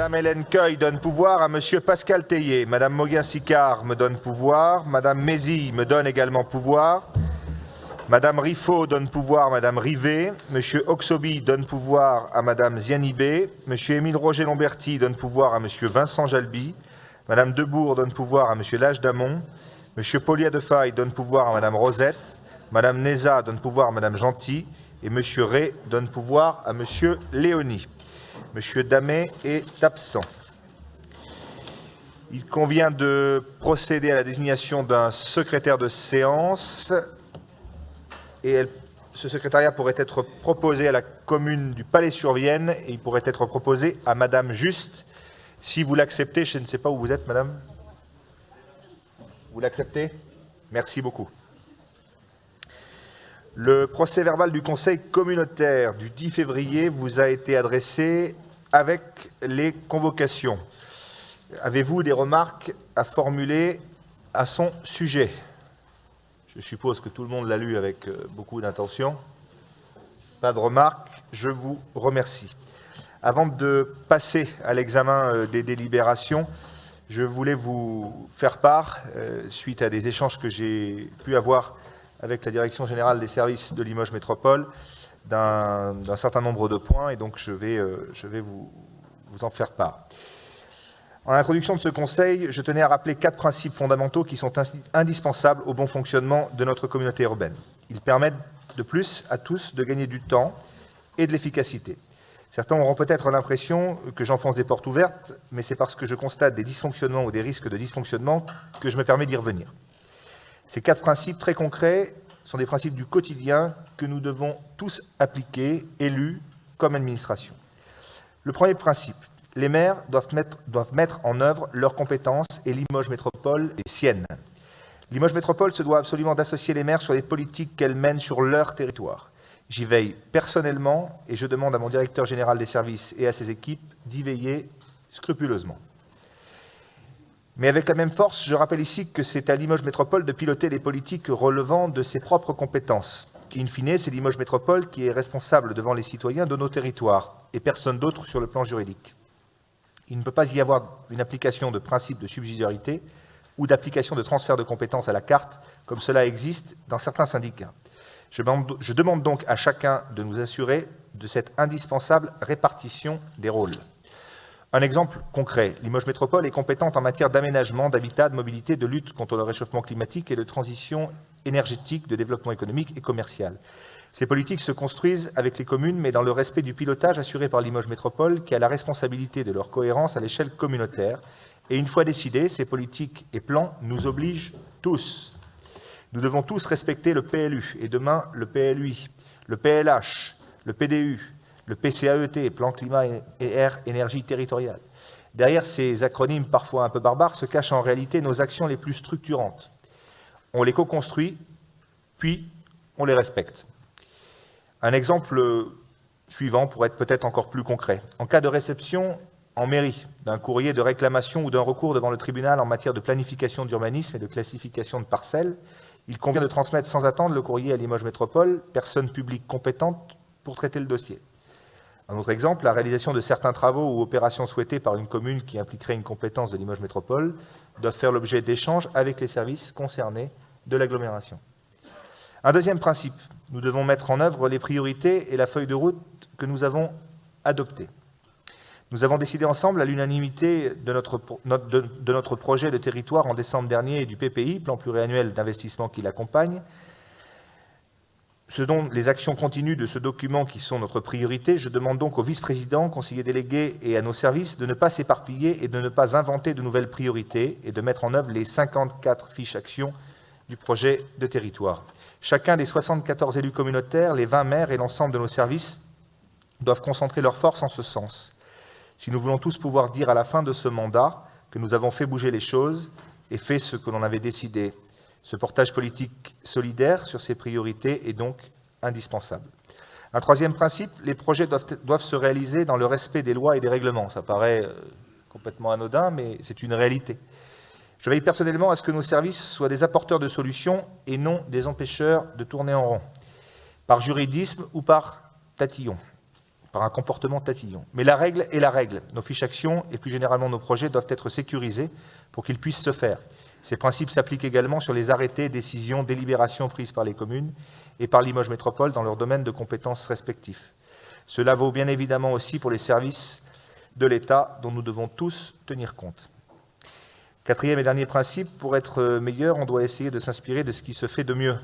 Madame Hélène Cueil donne pouvoir à Monsieur Pascal Tellier. Madame Moguin-Sicard me donne pouvoir. Madame Mézy me donne également pouvoir. Madame Riffaut donne pouvoir à Madame Rivet. Monsieur Oxobi donne pouvoir à Madame Zianibé. Monsieur Émile Roger-Lomberti donne pouvoir à Monsieur Vincent Jalby. Madame Debourg donne pouvoir à Monsieur Lage Damon. Monsieur Pauliat-Defaille donne pouvoir à Madame Rosette. Madame Neza donne pouvoir à Madame Gentil. Et Monsieur Ray donne pouvoir à Monsieur Léoni. Monsieur Damet est absent. Il convient de procéder à la désignation d'un secrétaire de séance. Et ce secrétariat pourrait être proposé à la commune du Palais-sur-Vienne et il pourrait être proposé à Madame Juste. Si vous l'acceptez, je ne sais pas où vous êtes, Madame. Vous l'acceptez? Merci beaucoup. Le procès-verbal du Conseil communautaire du 10 février vous a été adressé avec les convocations. Avez-vous des remarques à formuler à son sujet? Je suppose que tout le monde l'a lu avec beaucoup d'intention. Pas de remarques, je vous remercie. Avant de passer à l'examen des délibérations, je voulais vous faire part, suite à des échanges que j'ai pu avoir avec la Direction générale des services de Limoges Métropole, d'un certain nombre de points, et donc je vais vous en faire part. En introduction de ce Conseil, je tenais à rappeler 4 principes fondamentaux qui sont indispensables au bon fonctionnement de notre communauté urbaine. Ils permettent de plus à tous de gagner du temps et de l'efficacité. Certains auront peut-être l'impression que j'enfonce des portes ouvertes, mais c'est parce que je constate des dysfonctionnements ou des risques de dysfonctionnement que je me permets d'y revenir. Ces 4 principes très concrets sont des principes du quotidien que nous devons tous appliquer, élus comme administration. Le premier principe, les maires doivent mettre en œuvre leurs compétences et Limoges Métropole les siennes. Limoges Métropole se doit absolument d'associer les maires sur les politiques qu'elles mènent sur leur territoire. J'y veille personnellement et je demande à mon directeur général des services et à ses équipes d'y veiller scrupuleusement. Mais avec la même force, je rappelle ici que c'est à Limoges Métropole de piloter les politiques relevant de ses propres compétences. In fine, c'est Limoges Métropole qui est responsable devant les citoyens de nos territoires et personne d'autre sur le plan juridique. Il ne peut pas y avoir une application de principe de subsidiarité ou d'application de transfert de compétences à la carte, comme cela existe dans certains syndicats. Je demande donc à chacun de nous assurer de cette indispensable répartition des rôles. Un exemple concret, Limoges Métropole est compétente en matière d'aménagement, d'habitat, de mobilité, de lutte contre le réchauffement climatique et de transition énergétique, de développement économique et commercial. Ces politiques se construisent avec les communes, mais dans le respect du pilotage assuré par Limoges Métropole, qui a la responsabilité de leur cohérence à l'échelle communautaire. Et une fois décidées, ces politiques et plans nous obligent tous. Nous devons tous respecter le PLU, et demain le PLUI, le PLH, le PDU, le PCAET, Plan Climat et Air Énergie Territoriale. Derrière ces acronymes parfois un peu barbares se cachent en réalité nos actions les plus structurantes. On les co-construit, puis on les respecte. Un exemple suivant pour être peut-être encore plus concret. En cas de réception en mairie d'un courrier de réclamation ou d'un recours devant le tribunal en matière de planification d'urbanisme et de classification de parcelles, il convient de transmettre sans attendre le courrier à Limoges Métropole, personne publique compétente pour traiter le dossier. Un autre exemple, la réalisation de certains travaux ou opérations souhaitées par une commune qui impliquerait une compétence de Limoges Métropole doivent faire l'objet d'échanges avec les services concernés de l'agglomération. Un deuxième principe, nous devons mettre en œuvre les priorités et la feuille de route que nous avons adoptée. Nous avons décidé ensemble, à l'unanimité de notre projet de territoire en décembre dernier et du PPI, plan pluriannuel d'investissement qui l'accompagne, ce dont les actions continues de ce document qui sont notre priorité. Je demande donc aux vice-présidents, conseillers délégués et à nos services de ne pas s'éparpiller et de ne pas inventer de nouvelles priorités et de mettre en œuvre les 54 fiches actions du projet de territoire. Chacun des 74 élus communautaires, les 20 maires et l'ensemble de nos services doivent concentrer leurs forces en ce sens. Si nous voulons tous pouvoir dire à la fin de ce mandat que nous avons fait bouger les choses et fait ce que l'on avait décidé, ce portage politique solidaire sur ces priorités est donc indispensable. Un troisième principe, les projets doivent se réaliser dans le respect des lois et des règlements. Ça paraît complètement anodin, mais c'est une réalité. Je veille personnellement à ce que nos services soient des apporteurs de solutions et non des empêcheurs de tourner en rond, par juridisme ou par tatillon. par un comportement tatillon. Mais la règle est la règle. Nos fiches actions et plus généralement nos projets doivent être sécurisés pour qu'ils puissent se faire. Ces principes s'appliquent également sur les arrêtés, décisions, délibérations prises par les communes et par Limoges Métropole dans leurs domaines de compétences respectifs. Cela vaut bien évidemment aussi pour les services de l'État dont nous devons tous tenir compte. Quatrième et dernier principe, pour être meilleur, on doit essayer de s'inspirer de ce qui se fait de mieux.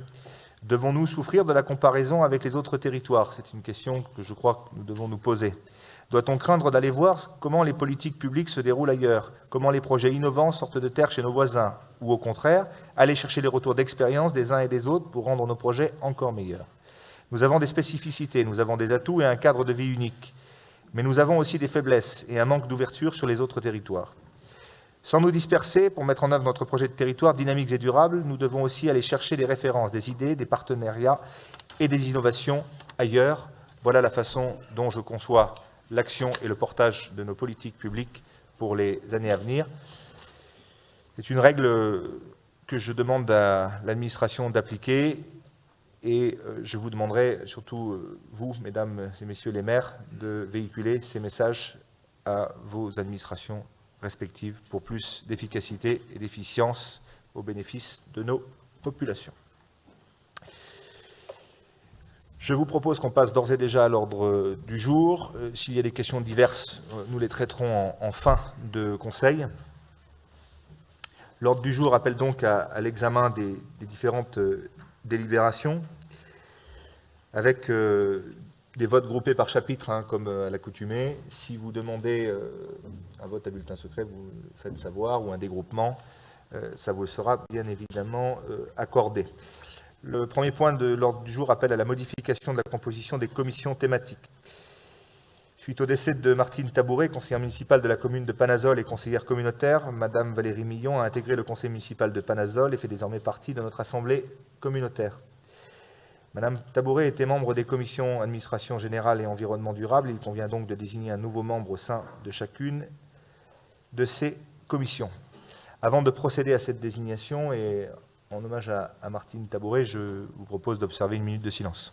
Devons-nous souffrir de la comparaison avec les autres territoires? C'est une question que je crois que nous devons nous poser. Doit-on craindre d'aller voir comment les politiques publiques se déroulent ailleurs, comment les projets innovants sortent de terre chez nos voisins, ou au contraire, aller chercher les retours d'expérience des uns et des autres pour rendre nos projets encore meilleurs? Nous avons des spécificités, nous avons des atouts et un cadre de vie unique, mais nous avons aussi des faiblesses et un manque d'ouverture sur les autres territoires. Sans nous disperser, pour mettre en œuvre notre projet de territoire dynamiques et durables, nous devons aussi aller chercher des références, des idées, des partenariats et des innovations ailleurs. Voilà la façon dont je conçois l'action et le portage de nos politiques publiques pour les années à venir. C'est une règle que je demande à l'administration d'appliquer et je vous demanderai, surtout vous, mesdames et messieurs les maires, de véhiculer ces messages à vos administrations respectives pour plus d'efficacité et d'efficience au bénéfice de nos populations. Je vous propose qu'on passe d'ores et déjà à l'ordre du jour. S'il y a des questions diverses, nous les traiterons en fin de conseil. L'ordre du jour appelle donc à l'examen des différentes délibérations, avec des votes groupés par chapitre, comme à l'accoutumée. Si vous demandez un vote à bulletin secret, vous le faites savoir, ou un dégroupement, ça vous sera bien évidemment accordé. Le premier point de l'ordre du jour appelle à la modification de la composition des commissions thématiques. Suite au décès de Martine Tabouret, conseillère municipale de la commune de Panazol et conseillère communautaire, Madame Valérie Millon a intégré le conseil municipal de Panazol et fait désormais partie de notre assemblée communautaire. Madame Tabouret était membre des commissions administration générale et environnement durable. Il convient donc de désigner un nouveau membre au sein de chacune de ces commissions. Avant de procéder à cette désignation et en hommage à Martine Tabouret, je vous propose d'observer une minute de silence.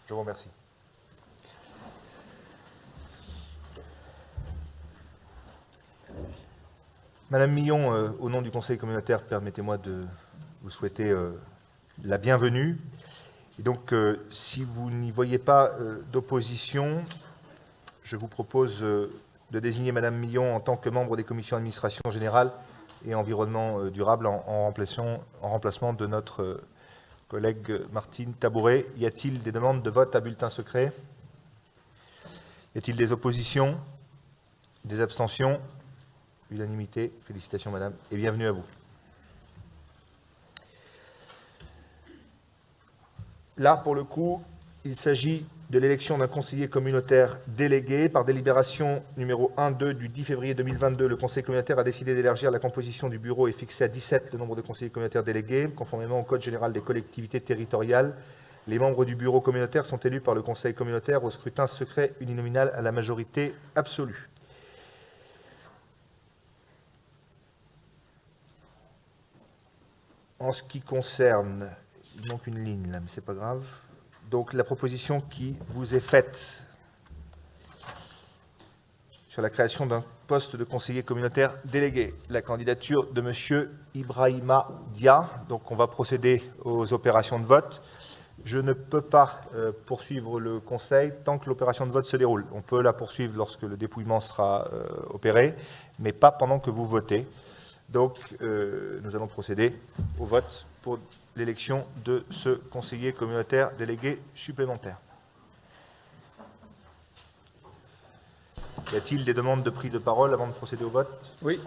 Je vous remercie. Madame Millon, au nom du Conseil communautaire, permettez-moi de vous souhaiter la bienvenue. Et donc, si vous n'y voyez pas d'opposition, je vous propose de désigner Madame Millon en tant que membre des commissions administration générale et environnement durable en remplacement de notre collègue Martine Tabouret. Y a-t-il des demandes de vote à bulletin secret? Y a-t-il des oppositions? Des abstentions? Unanimité. Félicitations, madame, et bienvenue à vous. Là, pour le coup, il s'agit de l'élection d'un conseiller communautaire délégué. Par délibération numéro 1-2 du 10 février 2022, le Conseil communautaire a décidé d'élargir la composition du bureau et fixé à 17 le nombre de conseillers communautaires délégués. Conformément au Code général des collectivités territoriales, les membres du bureau communautaire sont élus par le Conseil communautaire au scrutin secret uninominal à la majorité absolue. En ce qui concerne, il manque une ligne là, mais c'est pas grave. Donc la proposition qui vous est faite sur la création d'un poste de conseiller communautaire délégué, la candidature de M. Ibrahima Dia. Donc on va procéder aux opérations de vote. Je ne peux pas poursuivre le conseil tant que l'opération de vote se déroule. On peut la poursuivre lorsque le dépouillement sera opéré, mais pas pendant que vous votez. Donc, nous allons procéder au vote pour l'élection de ce conseiller communautaire délégué supplémentaire. Y a-t-il des demandes de prise de parole avant de procéder au vote? Oui.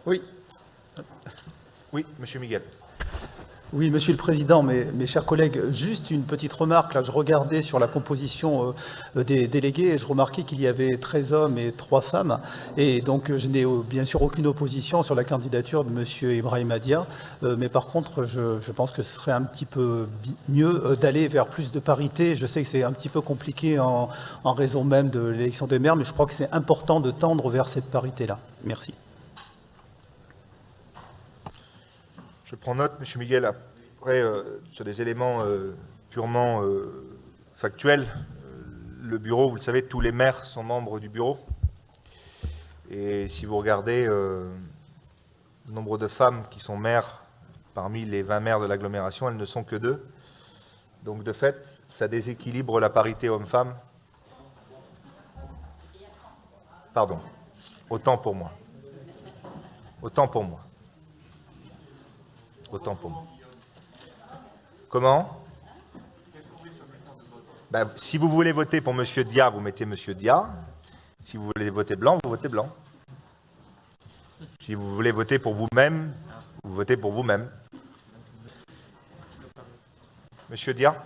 Oui. Oui, Monsieur Miguel. Oui, Monsieur le Président, mes chers collègues, juste une petite remarque. Là, je regardais sur la composition des délégués et je remarquais qu'il y avait 13 hommes et 3 femmes. Et donc, je n'ai bien sûr aucune opposition sur la candidature de Monsieur Ibrahim Adia. Mais par contre, je pense que ce serait un petit peu mieux d'aller vers plus de parité. Je sais que c'est un petit peu compliqué en raison même de l'élection des maires, mais je crois que c'est important de tendre vers cette parité-là. Merci. Je prends note, M. Miguel. Après, sur des éléments purement factuels, le bureau, vous le savez, tous les maires sont membres du bureau. Et si vous regardez le nombre de femmes qui sont maires parmi les 20 maires de l'agglomération, elles ne sont que 2. Donc, de fait, ça déséquilibre la parité homme-femme. Pardon. Autant pour moi. Autant pour moi. Autant pour moi. Comment ? Si vous voulez voter pour M. Dia, vous mettez M. Dia. Si vous voulez voter blanc, vous votez blanc. Si vous voulez voter pour vous-même, vous votez pour vous-même. Monsieur Dia ?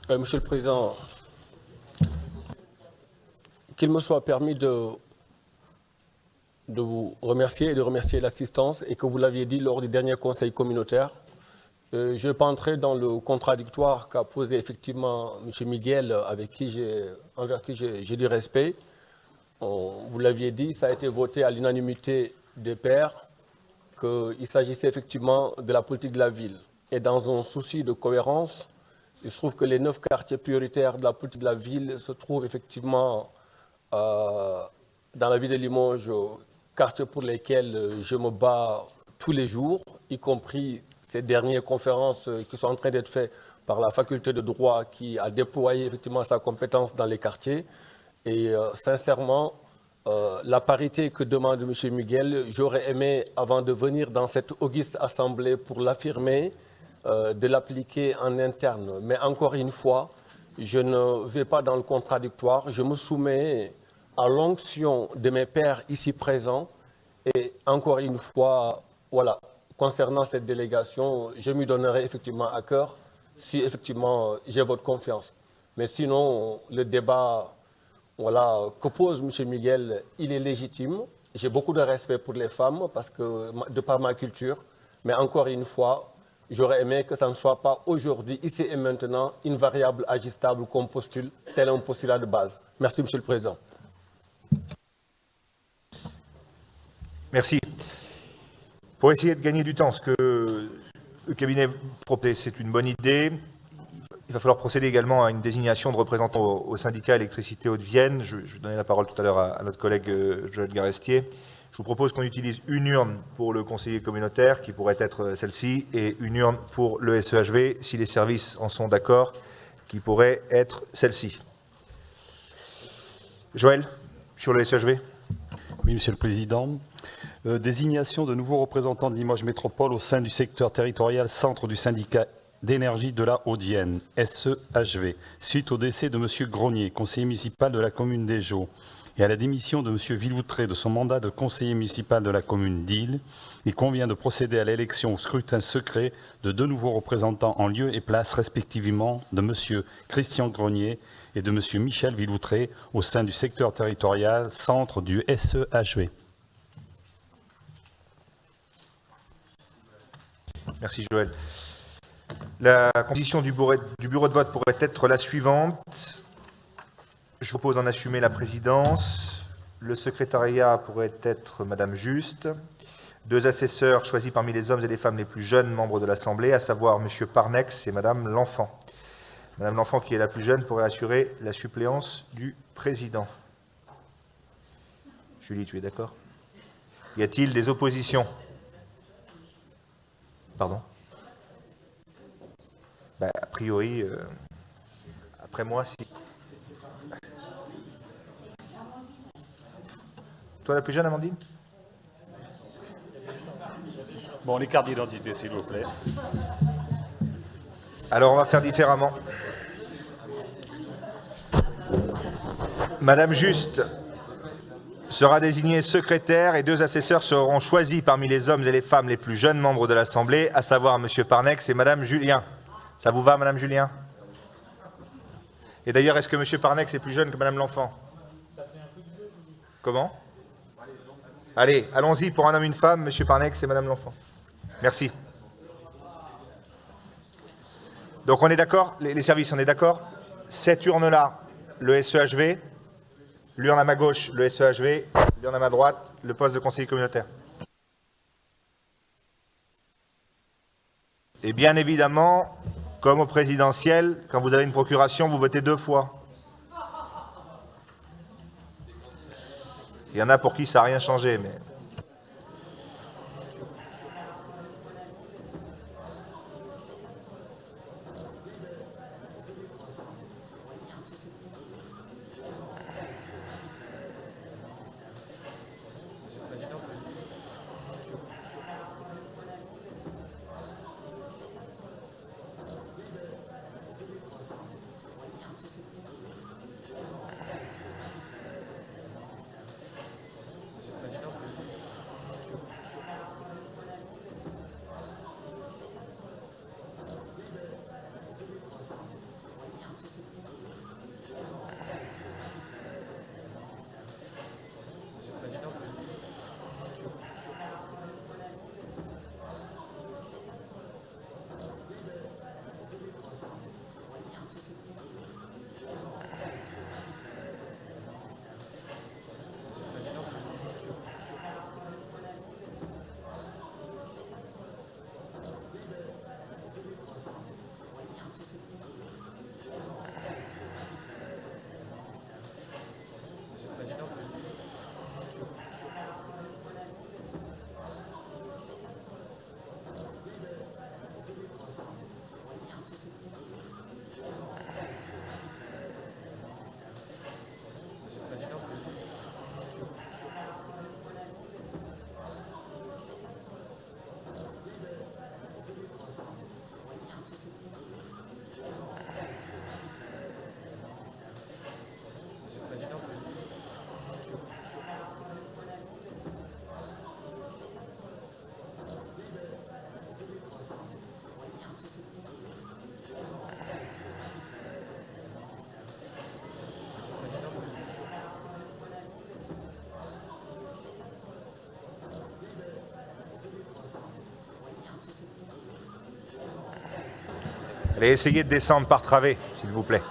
Monsieur le Président, qu'il me soit permis de vous remercier et de remercier l'assistance et que vous l'aviez dit lors du dernier conseil communautaire. Je ne vais pas entrer dans le contradictoire qu'a posé effectivement M. Miguel, envers qui j'ai du respect. Vous l'aviez dit, ça a été voté à l'unanimité des pairs qu'il s'agissait effectivement de la politique de la ville. Et dans un souci de cohérence, il se trouve que les 9 quartiers prioritaires de la politique de la ville se trouvent effectivement dans la ville de Limoges, quartiers pour lesquels je me bats tous les jours, y compris ces dernières conférences qui sont en train d'être faites par la faculté de droit qui a déployé effectivement sa compétence dans les quartiers. Et sincèrement, la parité que demande M. Miguel, j'aurais aimé, avant de venir dans cette auguste assemblée pour l'affirmer, de l'appliquer en interne. Mais encore une fois, je ne vais pas dans le contradictoire, je me soumets à l'onction de mes pairs ici présents. Et encore une fois, voilà, concernant cette délégation, je m'y donnerai effectivement à cœur si effectivement j'ai votre confiance. Mais sinon, le débat que pose M. Miguel, il est légitime. J'ai beaucoup de respect pour les femmes parce que, de par ma culture. Mais encore une fois, j'aurais aimé que ça ne soit pas aujourd'hui, ici et maintenant, une variable ajustable qu'on postule, tel un postulat de base. Merci, M. le Président. Merci. Pour essayer de gagner du temps, ce que le cabinet propose, c'est une bonne idée. Il va falloir procéder également à une désignation de représentants au syndicat électricité Hauts-de-Vienne. Je vais donner la parole tout à l'heure à notre collègue Joël Garestier. Je vous propose qu'on utilise une urne pour le conseiller communautaire, qui pourrait être celle-ci, et une urne pour le SEHV, si les services en sont d'accord, qui pourrait être celle-ci. Joël, sur le SEHV ? Oui, Monsieur le Président. Désignation de nouveaux représentants de Limoges Métropole au sein du secteur territorial centre du syndicat d'énergie de la Haute-Vienne, SEHV, suite au décès de M. Gronier, conseiller municipal de la commune d'Éjaux, et à la démission de M. Villoutré de son mandat de conseiller municipal de la commune d'Isle, il convient de procéder à l'élection au scrutin secret de 2 nouveaux représentants en lieu et place respectivement de M. Christian Gronier et de M. Michel Villoutré au sein du secteur territorial centre du SEHV. Merci Joël. La composition du bureau de vote pourrait être la suivante. Je vous propose d'en assumer la présidence. Le secrétariat pourrait être Madame Juste. 2 assesseurs choisis parmi les hommes et les femmes les plus jeunes membres de l'Assemblée, à savoir Monsieur Parnex et Madame L'Enfant. Madame L'Enfant, qui est la plus jeune, pourrait assurer la suppléance du président. Julie, tu es d'accord ? Y a-t-il des oppositions ? Pardon ? A priori, après moi, si. Toi, la plus jeune, Amandine ? Bon, les cartes d'identité, s'il vous plaît. Alors, on va faire différemment. Madame Juste sera désigné secrétaire et 2 assesseurs seront choisis parmi les hommes et les femmes les plus jeunes membres de l'Assemblée, à savoir M. Parnex et Mme Julien. Ça vous va, Mme Julien? Et d'ailleurs, est-ce que M. Parnex est plus jeune que Mme L'Enfant? Comment? Allez, allons-y pour un homme et une femme, M. Parnex et Mme L'Enfant. Merci. Donc on est d'accord, les services, on est d'accord? Cette urne-là, le SEHV, l'urne à ma gauche, le SEHV, l'urne à ma droite, le poste de conseiller communautaire. Et bien évidemment, comme au présidentiel, quand vous avez une procuration, vous votez 2 fois. Il y en a pour qui ça n'a rien changé, mais... Allez, essayez de descendre par travée, s'il vous plaît.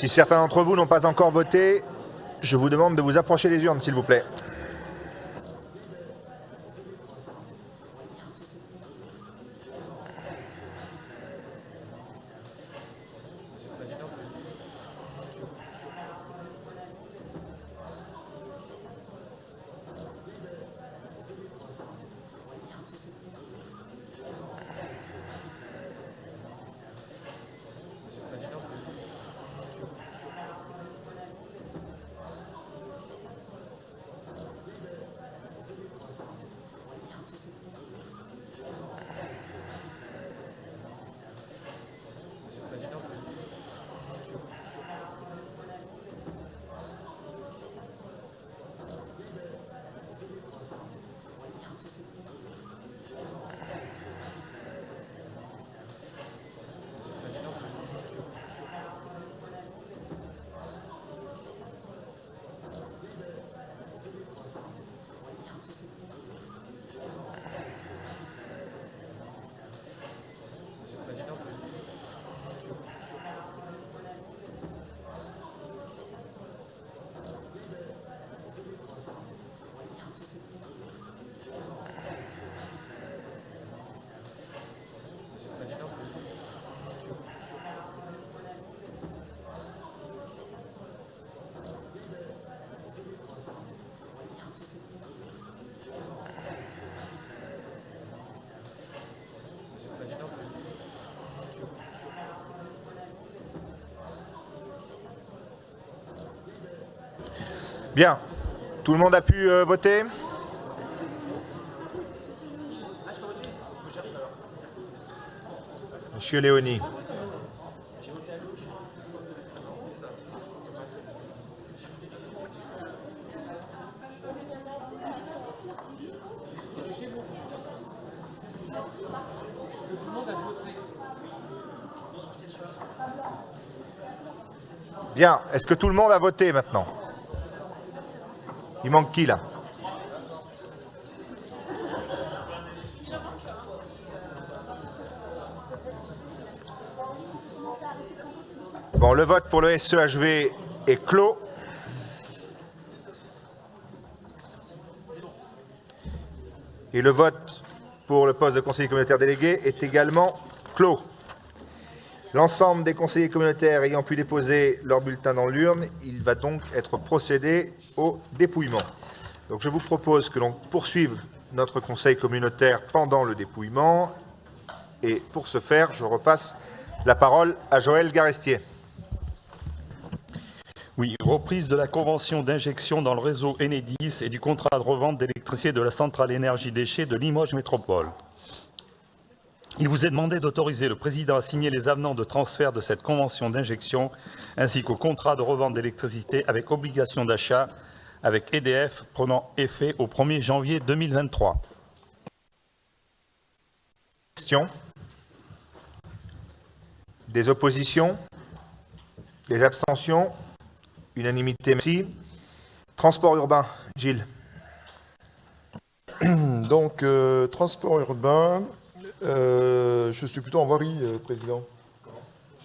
Si certains d'entre vous n'ont pas encore voté, je vous demande de vous approcher des urnes, s'il vous plaît. Bien. Tout le monde a pu voter? Monsieur Léoni. Bien. Est-ce que tout le monde a voté maintenant? Il manque qui, là? Bon, le vote pour le SEHV est clos. Et le vote pour le poste de conseiller communautaire délégué est également clos. L'ensemble des conseillers communautaires ayant pu déposer leur bulletin dans l'urne, il va donc être procédé au dépouillement. Donc je vous propose que l'on poursuive notre conseil communautaire pendant le dépouillement. Et pour ce faire, je repasse la parole à Joël Garestier. Oui, reprise de la convention d'injection dans le réseau Enedis et du contrat de revente d'électricité de la centrale énergie déchets de Limoges Métropole. Il vous est demandé d'autoriser le président à signer les avenants de transfert de cette convention d'injection ainsi qu'au contrat de revente d'électricité avec obligation d'achat avec EDF prenant effet au 1er janvier 2023. Questions? Des oppositions? Des abstentions? Unanimité, merci. Transport urbain, Gilles. Donc, transport urbain, je suis plutôt en voirie, Président.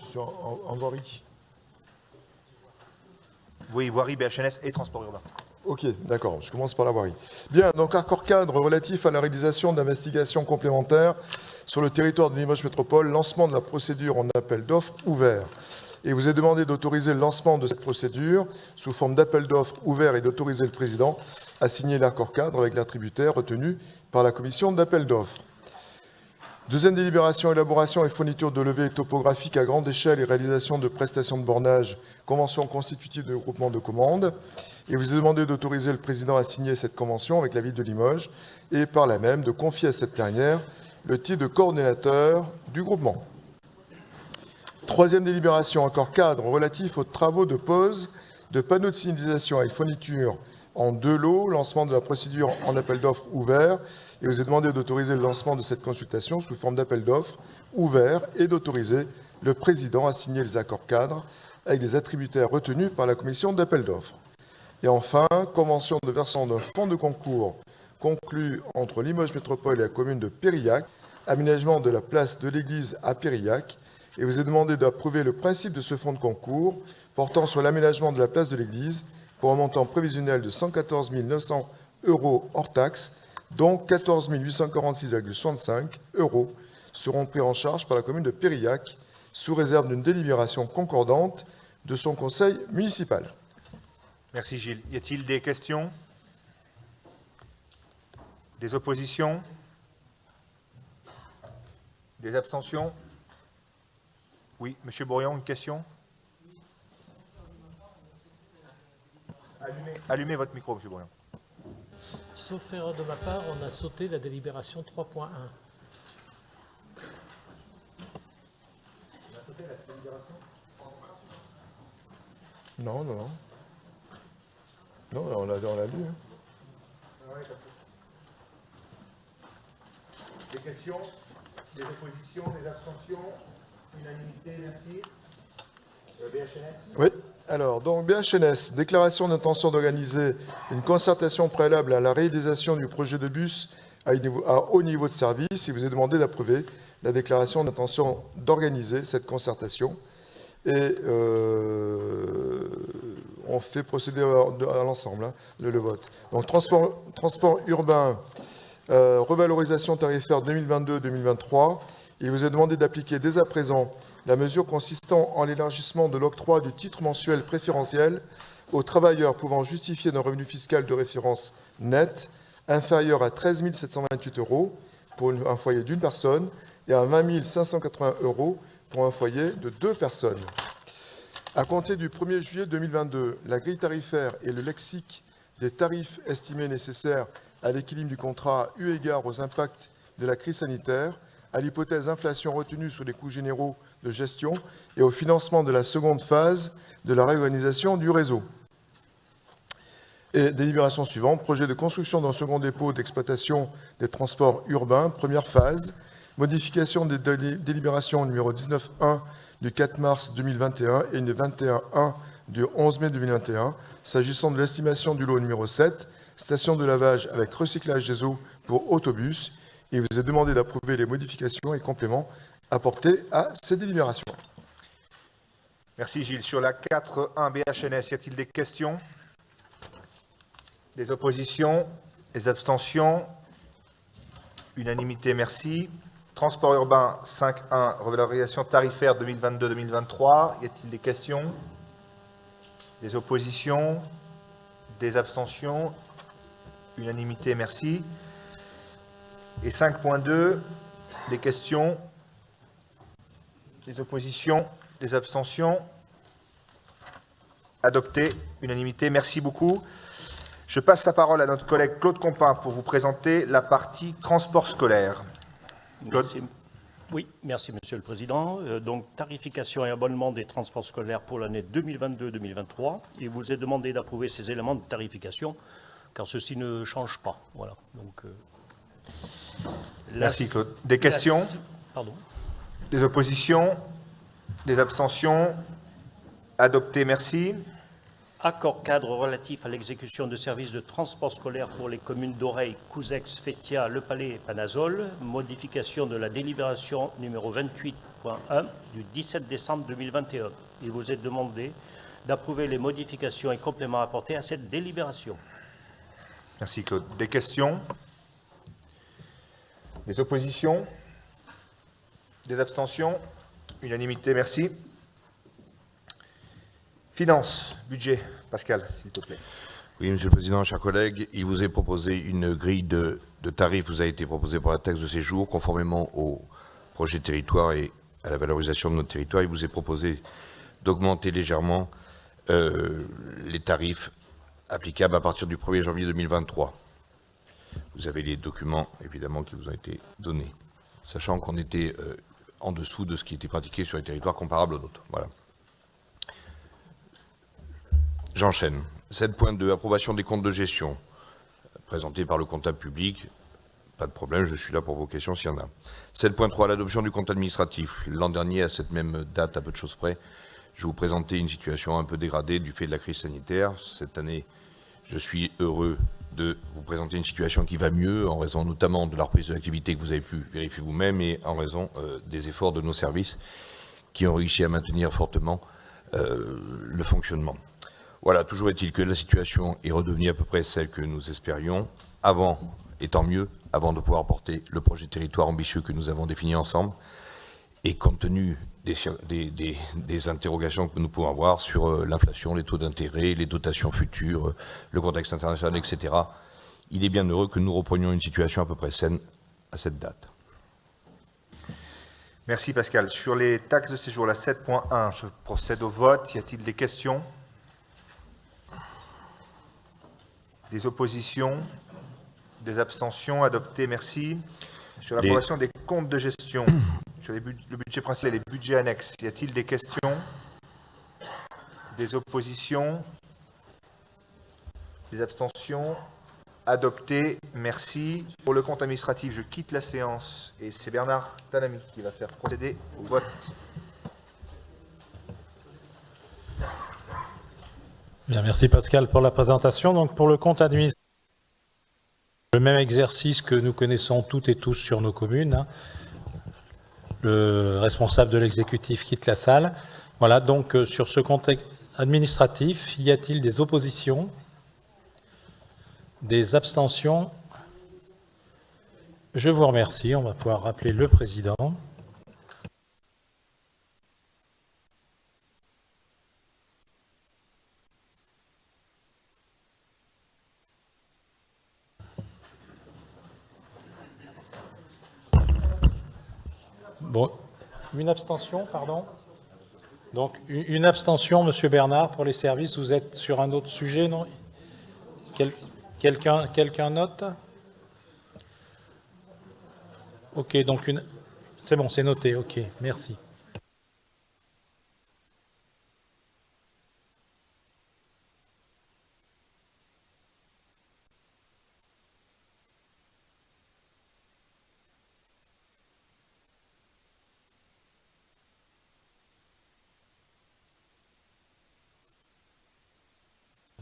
Je suis en voirie. Oui, voirie, BHNS et transport urbain. Ok, d'accord, je commence par la voirie. Bien, donc accord cadre relatif à la réalisation d'investigations complémentaires sur le territoire de Limoges Métropole, lancement de la procédure en appel d'offres ouvert. Et vous est demandé d'autoriser le lancement de cette procédure sous forme d'appel d'offres ouvert et d'autoriser le président à signer l'accord cadre avec l'attributaire retenu par la commission d'appel d'offres. Deuxième délibération, élaboration et fourniture de levées topographiques à grande échelle et réalisation de prestations de bornage, convention constitutive de groupement de commandes. Et vous est demandé d'autoriser le président à signer cette convention avec la ville de Limoges et par là même de confier à cette dernière le titre de coordonnateur du groupement. Troisième délibération, accord cadre relatif aux travaux de pose de panneaux de signalisation avec fourniture en 2 lots, lancement de la procédure en appel d'offres ouvert, et vous est demandé d'autoriser le lancement de cette consultation sous forme d'appel d'offres ouvert et d'autoriser le président à signer les accords cadres avec les attributaires retenus par la commission d'appel d'offres. Et enfin, convention de versement d'un fonds de concours conclu entre Limoges Métropole et la commune de Périllac, aménagement de la place de l'église à Périllac, et vous est demandé d'approuver le principe de ce fonds de concours portant sur l'aménagement de la place de l'église pour un montant prévisionnel de 114 900 € hors taxes, dont 14 846,65 € seront pris en charge par la commune de Périllac, sous réserve d'une délibération concordante de son conseil municipal. Merci Gilles. Y a-t-il des questions? Des oppositions? Des abstentions? Oui, Monsieur Bourrion, une question? Allumez votre micro, Monsieur Bourrion. Sauf erreur de ma part, on a sauté la délibération 3.1. Non, non, non. Non, on l'a lu. Hein. Des questions? Des oppositions? Des abstentions? Unanimité, merci. BHNS? Oui. Alors, donc, BHNS, déclaration d'intention d'organiser une concertation préalable à la réalisation du projet de bus à haut niveau de service. Il vous est demandé d'approuver la déclaration d'intention d'organiser cette concertation. Et on fait procéder à l'ensemble, hein, le vote. Donc, transport urbain, revalorisation tarifaire 2022-2023. Il vous est demandé d'appliquer dès à présent la mesure consistant en l'élargissement de l'octroi du titre mensuel préférentiel aux travailleurs pouvant justifier d'un revenu fiscal de référence net inférieur à 13 728 € pour un foyer d'une personne et à 20 580 € pour un foyer de 2 personnes. À compter du 1er juillet 2022, la grille tarifaire et le lexique des tarifs estimés nécessaires à l'équilibre du contrat eu égard aux impacts de la crise sanitaire, à l'hypothèse d'inflation retenue sur les coûts généraux de gestion et au financement de la seconde phase de la réorganisation du réseau. Et délibération suivante, projet de construction d'un second dépôt d'exploitation des transports urbains, première phase, modification des délibérations numéro 19.1 du 4 mars 2021 et 21.1 du 11 mai 2021, s'agissant de l'estimation du lot numéro 7, station de lavage avec recyclage des eaux pour autobus. Il vous est demandé d'approuver les modifications et compléments apportés à ces délibérations. Merci Gilles. Sur la 4.1 BHNS, y a-t-il des questions? Des oppositions? Des abstentions? Unanimité, merci. Transport urbain 5.1, revalorisation tarifaire 2022-2023. Y a-t-il des questions? Des oppositions? Des abstentions? Unanimité, merci. Et 5.2, des questions? Des oppositions? Des abstentions? Adopté, unanimité, merci beaucoup. Je passe la parole à notre collègue Claude Compin pour vous présenter la partie transport scolaire. Merci. Oui, merci Monsieur le Président. Donc, tarification et abonnement des transports scolaires pour l'année 2022-2023. Il vous est demandé d'approuver ces éléments de tarification, car ceci ne change pas. Voilà. Donc, merci Claude. Des questions? Pardon. Des oppositions? Des abstentions? Adopté, merci. Accord cadre relatif à l'exécution de services de transport scolaire pour les communes d'Oreille, Couzex, Fétia, Le Palais et Panazol. Modification de la délibération numéro 28.1 du 17 décembre 2021. Il vous est demandé d'approuver les modifications et compléments apportés à cette délibération. Merci Claude. Des questions? Des oppositions? Des abstentions? Unanimité, merci. Finances, budget. Pascal, s'il te plaît. Oui, Monsieur le Président, chers collègues, il vous est proposé une grille de tarifs vous a été proposée pour la taxe de séjour, conformément au projet de territoire et à la valorisation de notre territoire. Il vous est proposé d'augmenter légèrement les tarifs applicables à partir du 1er janvier 2023. Vous avez les documents, évidemment, qui vous ont été donnés, sachant qu'on était en dessous de ce qui était pratiqué sur les territoires comparables aux nôtres. Voilà. J'enchaîne. 7.2, approbation des comptes de gestion, présenté par le comptable public. Pas de problème, je suis là pour vos questions s'il y en a. 7.3, l'adoption du compte administratif. L'an dernier, à cette même date, à peu de choses près, je vous présentais une situation un peu dégradée du fait de la crise sanitaire. Cette année, je suis heureux de vous présenter une situation qui va mieux, en raison notamment de la reprise de l'activité que vous avez pu vérifier vous-même et en raison des efforts de nos services qui ont réussi à maintenir fortement le fonctionnement. Voilà, toujours est-il que la situation est redevenue à peu près celle que nous espérions, avant, et tant mieux, avant de pouvoir porter le projet de territoire ambitieux que nous avons défini ensemble, et compte tenu des interrogations que nous pouvons avoir sur l'inflation, les taux d'intérêt, les dotations futures, le contexte international, etc., il est bien heureux que nous reprenions une situation à peu près saine à cette date. Merci Pascal. Sur les taxes de séjour, la 7.1, je procède au vote. Y a-t-il des questions? Des oppositions? Des abstentions? Adopté, merci. Sur l'approbation des comptes de gestion, sur le budget principal et les budgets annexes, y a-t-il des questions? Des oppositions? Des abstentions? Adopté, merci. Pour le compte administratif, je quitte la séance et c'est Bernard Tanami qui va faire procéder au vote. Bien, merci Pascal pour la présentation. Donc pour le compte administratif, le même exercice que nous connaissons toutes et tous sur nos communes. Hein. Le responsable de l'exécutif quitte la salle. Voilà, donc sur ce compte administratif, y a-t-il des oppositions? Des abstentions? Je vous remercie. On va pouvoir rappeler le président. Bon, une abstention, pardon. Donc, une abstention, Monsieur Bernard, pour les services. Vous êtes sur un autre sujet, non? Quelqu'un note? Ok, donc c'est bon, c'est noté, ok, merci.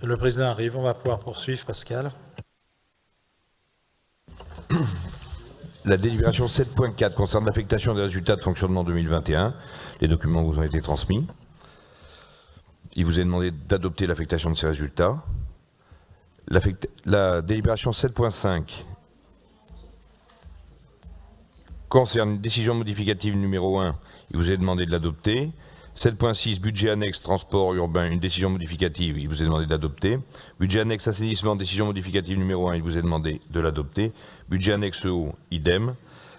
Le président arrive, on va pouvoir poursuivre, Pascal. La délibération 7.4 concerne l'affectation des résultats de fonctionnement 2021. Les documents vous ont été transmis. Il vous est demandé d'adopter l'affectation de ces résultats. La délibération 7.5 concerne une décision modificative numéro 1. Il vous est demandé de l'adopter. 7.6, budget annexe transport urbain, une décision modificative, il vous est demandé d'adopter. Budget annexe assainissement, décision modificative numéro 1, il vous est demandé de l'adopter. Budget annexe eau, idem.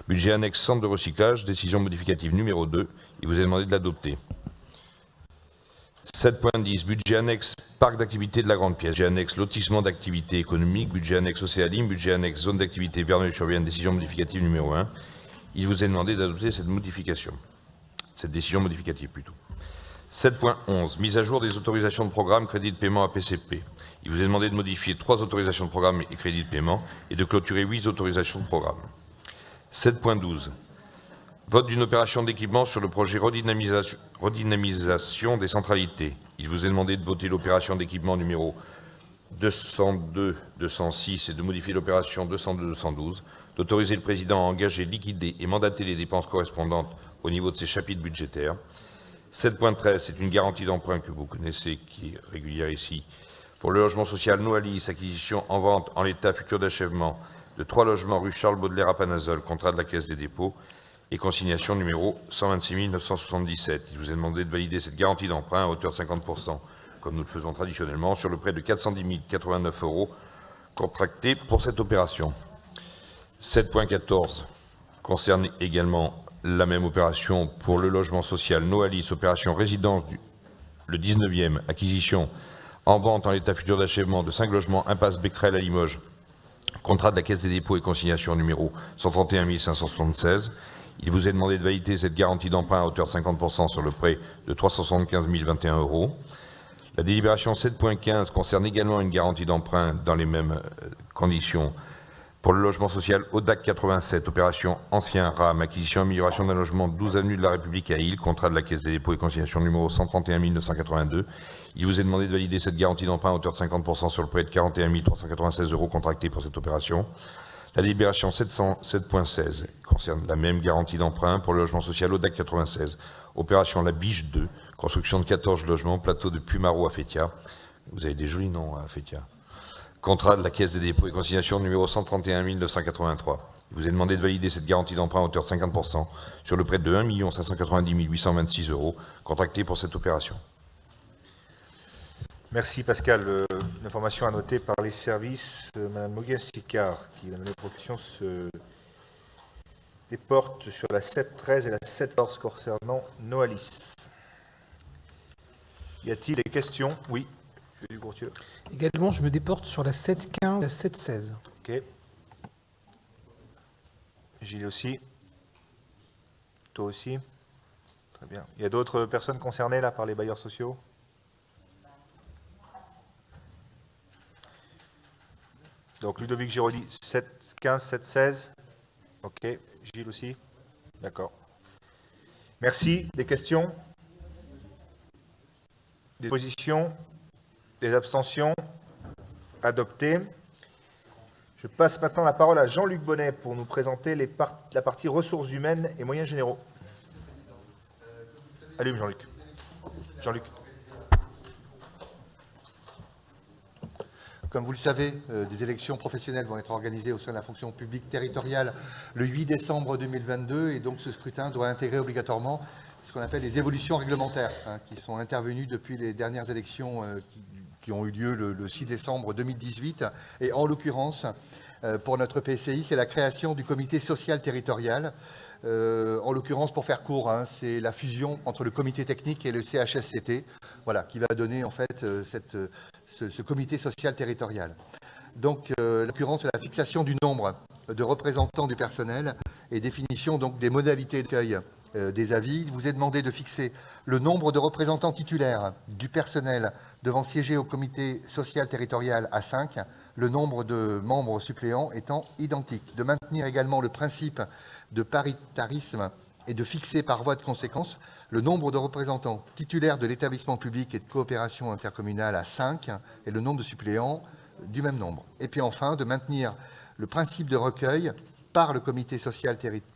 Budget annexe centre de recyclage, décision modificative numéro 2, il vous est demandé de l'adopter. 7.10, budget annexe parc d'activité de la grande pièce, budget annexe lotissement d'activité économique, budget annexe Océalim, budget annexe zone d'activité Verneuil-sur-Vienne, décision modificative numéro 1, il vous est demandé d'adopter cette modification. Cette décision modificative plutôt. 7.11, mise à jour des autorisations de programme, crédit de paiement APCP. Il vous est demandé de modifier 3 autorisations de programme et crédits de paiement et de clôturer 8 autorisations de programme. 7.12, vote d'une opération d'équipement sur le projet redynamisation des centralités. Il vous est demandé de voter l'opération d'équipement numéro 202-206 et de modifier l'opération 202-212, d'autoriser le président à engager, liquider et mandater les dépenses correspondantes au niveau de ces chapitres budgétaires. 7.13, c'est une garantie d'emprunt que vous connaissez, qui est régulière ici, pour le logement social Noalis, acquisition en vente en l'état futur d'achèvement de 3 logements rue Charles Baudelaire à Panazol, contrat de la Caisse des dépôts, et consignation numéro 126 977. Il vous est demandé de valider cette garantie d'emprunt à hauteur de 50%, comme nous le faisons traditionnellement, sur le prêt de 410 089 € contracté pour cette opération. 7.14 concerne également la même opération pour le logement social Noalis, opération résidence le 19e, acquisition en vente en l'état futur d'achèvement de 5 logements impasse Becquerel à Limoges, contrat de la Caisse des dépôts et consignation numéro 131 576. Il vous est demandé de valider cette garantie d'emprunt à hauteur de 50% sur le prêt de 375 021 €. La délibération 7.15 concerne également une garantie d'emprunt dans les mêmes conditions pour le logement social Audac 87, opération ancien RAM, acquisition amélioration d'un logement 12 avenue de la République à Île, contrat de la Caisse des dépôts et consignation numéro 131 982. Il vous est demandé de valider cette garantie d'emprunt à hauteur de 50% sur le prêt de 41 396 € contracté pour cette opération. La délibération 7.16 concerne la même garantie d'emprunt pour le logement social Audac 96, opération La Biche 2, Construction de 14 logements, plateau de Pumaro à Fétia. Vous avez des jolis noms à Fétia. Contrat de la Caisse des dépôts et consignations numéro 131 983. Il vous est demandé de valider cette garantie d'emprunt à hauteur de 50% sur le prêt de 1 590 826 € contracté pour cette opération. Merci Pascal. L'information à noter par les services. Madame Moguin-Sicard, qui a donné protection, se déporte sur la 7-13 et la 7-14 concernant Noalis. Y a-t-il des questions? Oui, M. Courtieu. Également, je me déporte sur la 7-15 et la 7-16. Ok. Gilles aussi. Toi aussi. Très bien. Il y a d'autres personnes concernées là par les bailleurs sociaux? Donc Ludovic Giraudy, 7-15, 7-16. Ok. Gilles aussi. D'accord. Merci. Des questions? Des positions? Des abstentions? Adopté. Je passe maintenant la parole à Jean-Luc Bonnet pour nous présenter la partie ressources humaines et moyens généraux. Allume Jean-Luc. Jean-Luc. Comme vous le savez, des élections professionnelles vont être organisées au sein de la fonction publique territoriale le 8 décembre 2022 et donc ce scrutin doit intégrer obligatoirement ce qu'on appelle les évolutions réglementaires qui sont intervenues depuis les dernières élections qui ont eu lieu le 6 décembre 2018. Et en l'occurrence, pour notre PCI, c'est la création du comité social territorial. En l'occurrence, pour faire court, c'est la fusion entre le comité technique et le CHSCT, voilà, qui va donner en fait ce comité social territorial. Donc, en l'occurrence, c'est la fixation du nombre de représentants du personnel et définition donc des modalités d'accueil des avis. Il vous est demandé de fixer le nombre de représentants titulaires du personnel devant siéger au comité social territorial à 5, le nombre de membres suppléants étant identique. De maintenir également le principe de paritarisme et de fixer par voie de conséquence le nombre de représentants titulaires de l'établissement public et de coopération intercommunale à 5 et le nombre de suppléants du même nombre. Et puis enfin, de maintenir le principe de recueil par le comité social territorial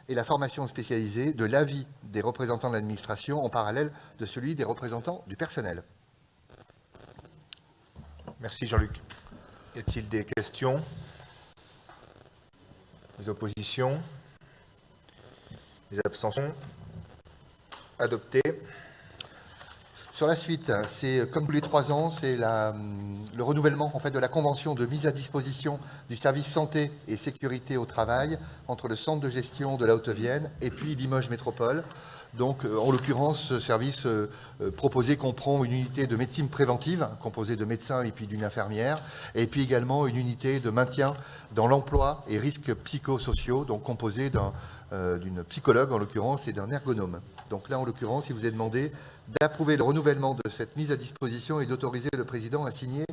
et la formation spécialisée de l'avis des représentants de l'administration en parallèle de celui des représentants du personnel. Merci Jean-Luc. Y a-t-il des questions? Des oppositions? Des abstentions? Adopté. Sur la suite, c'est comme tous les 3 ans, c'est le renouvellement en fait, de la convention de mise à disposition du service santé et sécurité au travail entre le centre de gestion de la Haute-Vienne et puis Limoges Métropole. Donc, en l'occurrence, ce service proposé comprend une unité de médecine préventive, composée de médecins et puis d'une infirmière, et puis également une unité de maintien dans l'emploi et risques psychosociaux, donc composée d'une psychologue, en l'occurrence, et d'un ergonome. Donc là, en l'occurrence, il vous est demandé d'approuver le renouvellement de cette mise à disposition et d'autoriser le président à signer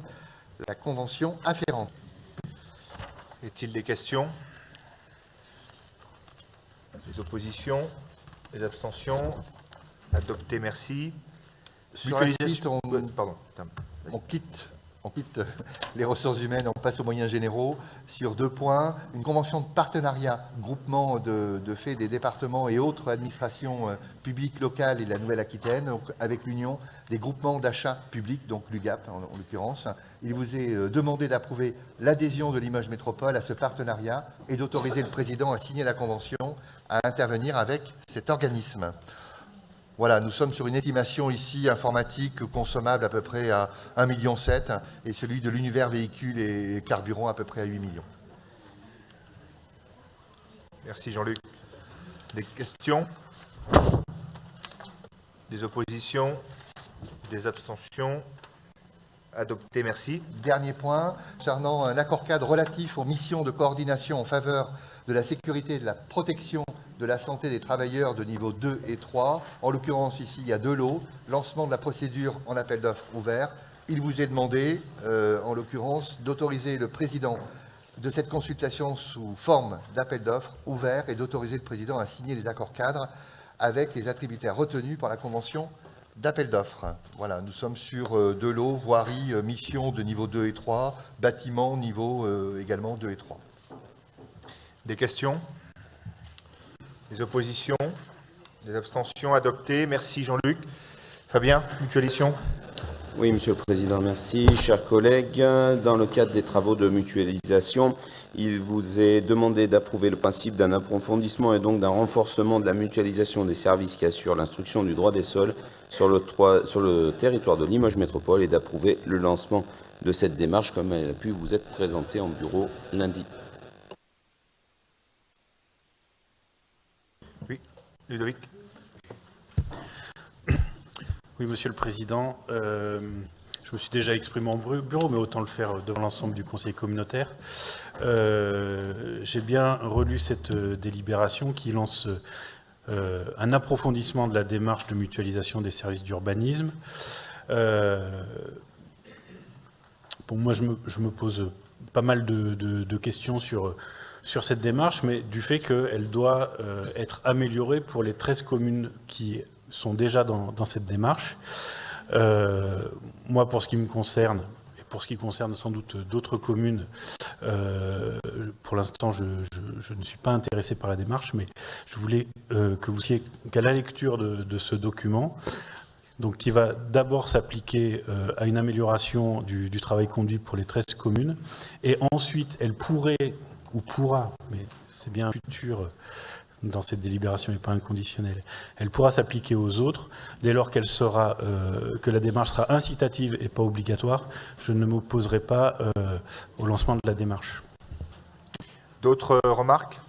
la convention afférente. Y a-t-il des questions? Des oppositions? Des abstentions? Adopté, merci. Sur la suite, Pardon. on quitte les ressources humaines, on passe aux moyens généraux sur 2 points. Une convention de partenariat, groupement de fait des départements et autres administrations publiques locales et de la Nouvelle-Aquitaine, avec l'union des groupements d'achat publics, donc l'UGAP en l'occurrence. Il vous est demandé d'approuver l'adhésion de Limoges Métropole à ce partenariat et d'autoriser le président à signer la convention à intervenir avec cet organisme. Voilà, nous sommes sur une estimation ici informatique consommable à peu près à 1,7 million et celui de l'univers véhicule et carburant à peu près à 8 millions. Merci Jean-Luc. Des questions? Des oppositions? Des abstentions? Adopté, merci. Dernier point, concernant un accord cadre relatif aux missions de coordination en faveur de la sécurité et de la protection de la santé des travailleurs de niveau 2 et 3. En l'occurrence, ici, il y a 2 lots. Lancement de la procédure en appel d'offres ouvert. Il vous est demandé, en l'occurrence, d'autoriser le président de cette consultation sous forme d'appel d'offres ouvert et d'autoriser le président à signer les accords cadres avec les attributaires retenus par la convention d'appel d'offres. Voilà, nous sommes sur 2 lots, voirie, mission de niveau 2 et 3, bâtiment niveau également 2 et 3. Des questions? Des oppositions? Des abstentions adoptées. Merci Jean-Luc. Fabien, mutualisation. Oui, Monsieur le Président, merci. Chers collègues, dans le cadre des travaux de mutualisation, il vous est demandé d'approuver le principe d'un approfondissement et donc d'un renforcement de la mutualisation des services qui assurent l'instruction du droit des sols sur le territoire de Limoges Métropole et d'approuver le lancement de cette démarche comme elle a pu vous être présentée en bureau lundi. Oui, Ludovic. Oui, Monsieur le Président, je me suis déjà exprimé en bureau, mais autant le faire devant l'ensemble du Conseil communautaire. J'ai bien relu cette délibération qui lance un approfondissement de la démarche de mutualisation des services d'urbanisme. Bon, moi, je me pose pas mal de questions sur cette démarche, mais du fait qu'elle doit être améliorée pour les 13 communes qui sont déjà dans cette démarche. Moi, pour ce qui me concerne, et pour ce qui concerne sans doute d'autres communes, pour l'instant, je ne suis pas intéressé par la démarche, mais je voulais que vous soyez qu'à la lecture de ce document, donc qui va d'abord s'appliquer à une amélioration du travail conduit pour les 13 communes, et ensuite, elle pourrait, ou pourra, mais c'est bien un futur dans cette délibération et pas inconditionnelle, elle pourra s'appliquer aux autres dès lors qu'elle sera, que la démarche sera incitative et pas obligatoire. Je ne m'opposerai pas au lancement de la démarche. D'autres remarques?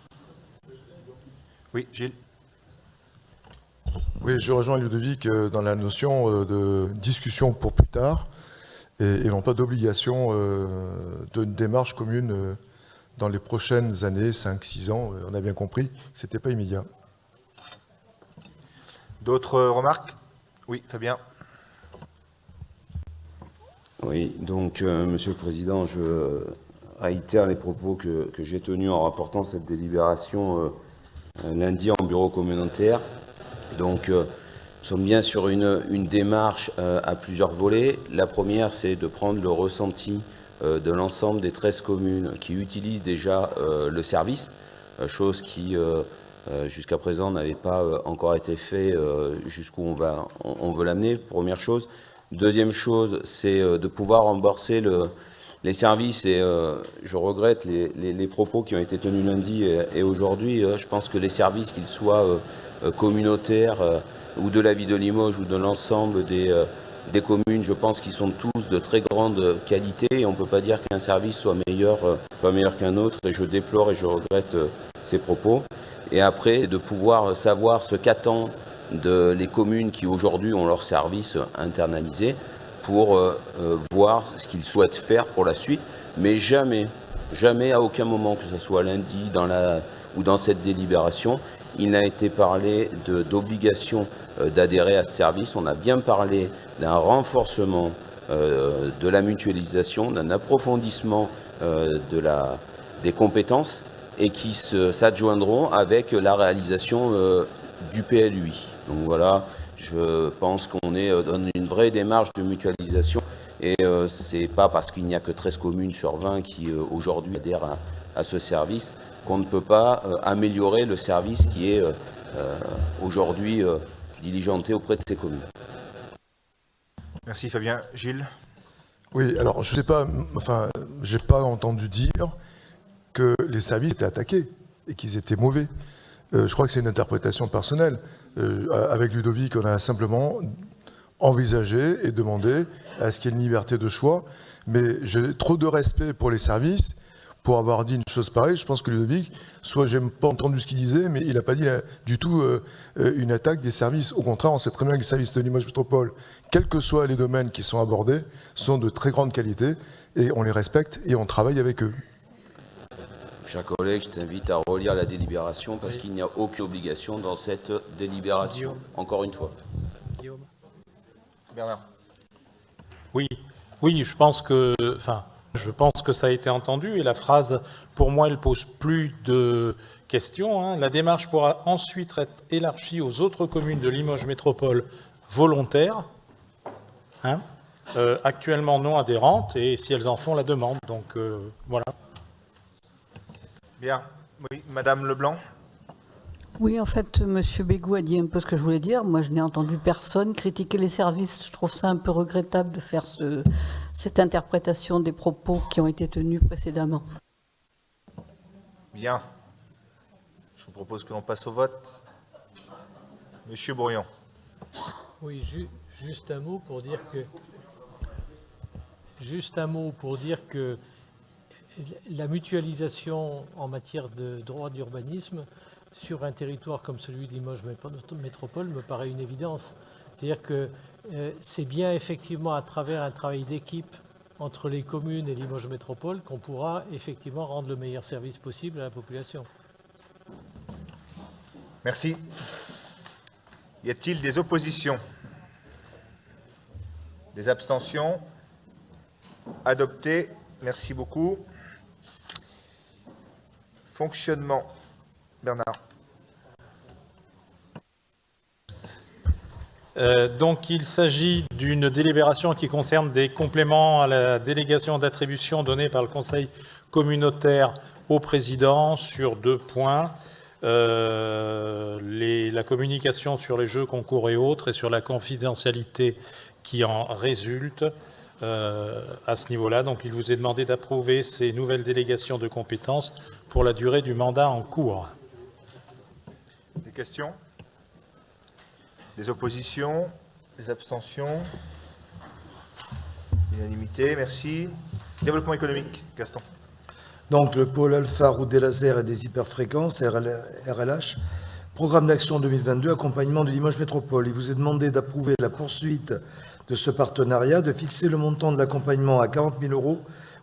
Oui, Gilles. Oui, je rejoins Ludovic dans la notion de discussion pour plus tard et non pas d'obligation d'une démarche commune dans les prochaines années, 5-6 ans. On a bien compris que ce n'était pas immédiat. D'autres remarques? Oui, Fabien. Oui, donc, Monsieur le Président, je réitère les propos que j'ai tenus en rapportant cette délibération lundi en bureau communautaire. Donc, nous sommes bien sur une démarche à plusieurs volets. La première, c'est de prendre le ressenti de l'ensemble des 13 communes qui utilisent déjà le service, chose qui, jusqu'à présent, n'avait pas encore été fait jusqu'où on veut l'amener, première chose. Deuxième chose, c'est de pouvoir rembourser les services, et je regrette les propos qui ont été tenus lundi et aujourd'hui. Je pense que les services, qu'ils soient communautaires ou de la ville de Limoges ou de l'ensemble des communes, je pense qu'ils sont tous de très grande qualité et on ne peut pas dire qu'un service soit meilleur qu'un autre, et je déplore et je regrette ces propos. Et après, de pouvoir savoir ce qu'attendent les communes qui aujourd'hui ont leur service internalisé pour voir ce qu'ils souhaitent faire pour la suite, mais jamais, à aucun moment, que ce soit lundi ou dans cette délibération, il n'a été parlé d'obligation d'adhérer à ce service. On a bien parlé d'un renforcement de la mutualisation, d'un approfondissement des compétences et qui s'adjoindront avec la réalisation du PLUI. Donc voilà, je pense qu'on est dans une vraie démarche de mutualisation et c'est pas parce qu'il n'y a que 13 communes sur 20 qui aujourd'hui adhèrent à ce service qu'on ne peut pas améliorer le service qui est aujourd'hui diligenté auprès de ces communes. Merci Fabien. Gilles. Oui, alors je sais pas, enfin, j'ai pas entendu dire que les services étaient attaqués et qu'ils étaient mauvais. Je crois que c'est une interprétation personnelle. Avec Ludovic, on a simplement envisagé et demandé à ce qu'il y ait une liberté de choix, mais j'ai trop de respect pour les services pour avoir dit une chose pareille. Je pense que Ludovic, soit j'ai pas entendu ce qu'il disait, mais il n'a pas dit du tout une attaque des services. Au contraire, on sait très bien que les services de Limoges Métropole, quels que soient les domaines qui sont abordés, sont de très grande qualité et on les respecte et on travaille avec eux. Chers collègues, je t'invite à relire la délibération parce qu'il n'y a aucune obligation dans cette délibération. Guillaume. Encore une fois. Guillaume. Bernard. Oui, je pense que ça a été entendu et la phrase, pour moi, elle pose plus de questions. La démarche pourra ensuite être élargie aux autres communes de Limoges Métropole volontaires, actuellement non adhérentes, et si elles en font la demande. Donc voilà. Bien. Oui, Madame Leblanc. Oui, en fait, M. Bégou a dit un peu ce que je voulais dire. Moi, je n'ai entendu personne critiquer les services. Je trouve ça un peu regrettable de faire cette interprétation des propos qui ont été tenus précédemment. Bien. Je vous propose que l'on passe au vote. Monsieur Bourrion. Oui, juste un mot pour dire que la mutualisation en matière de droit d'urbanisme sur un territoire comme celui de Limoges Métropole me paraît une évidence. C'est-à-dire que c'est bien effectivement à travers un travail d'équipe entre les communes et Limoges Métropole qu'on pourra effectivement rendre le meilleur service possible à la population. Merci. Y a-t-il des oppositions? Des abstentions? Adopté. Merci beaucoup. Fonctionnement. Bernard. Donc il s'agit d'une délibération qui concerne des compléments à la délégation d'attribution donnée par le Conseil communautaire au président sur 2 points. La communication sur les jeux, concours et autres, et sur la confidentialité qui en résulte à ce niveau-là. Donc il vous est demandé d'approuver ces nouvelles délégations de compétences pour la durée du mandat en cours. Des questions? Des oppositions? Des abstentions? Unanimité, merci. Développement économique, Gaston. Donc, le pôle alpha, route des lasers et des hyperfréquences, RLH, programme d'action 2022, accompagnement de Limoges Métropole. Il vous est demandé d'approuver la poursuite de ce partenariat, de fixer le montant de l'accompagnement à 40 000 €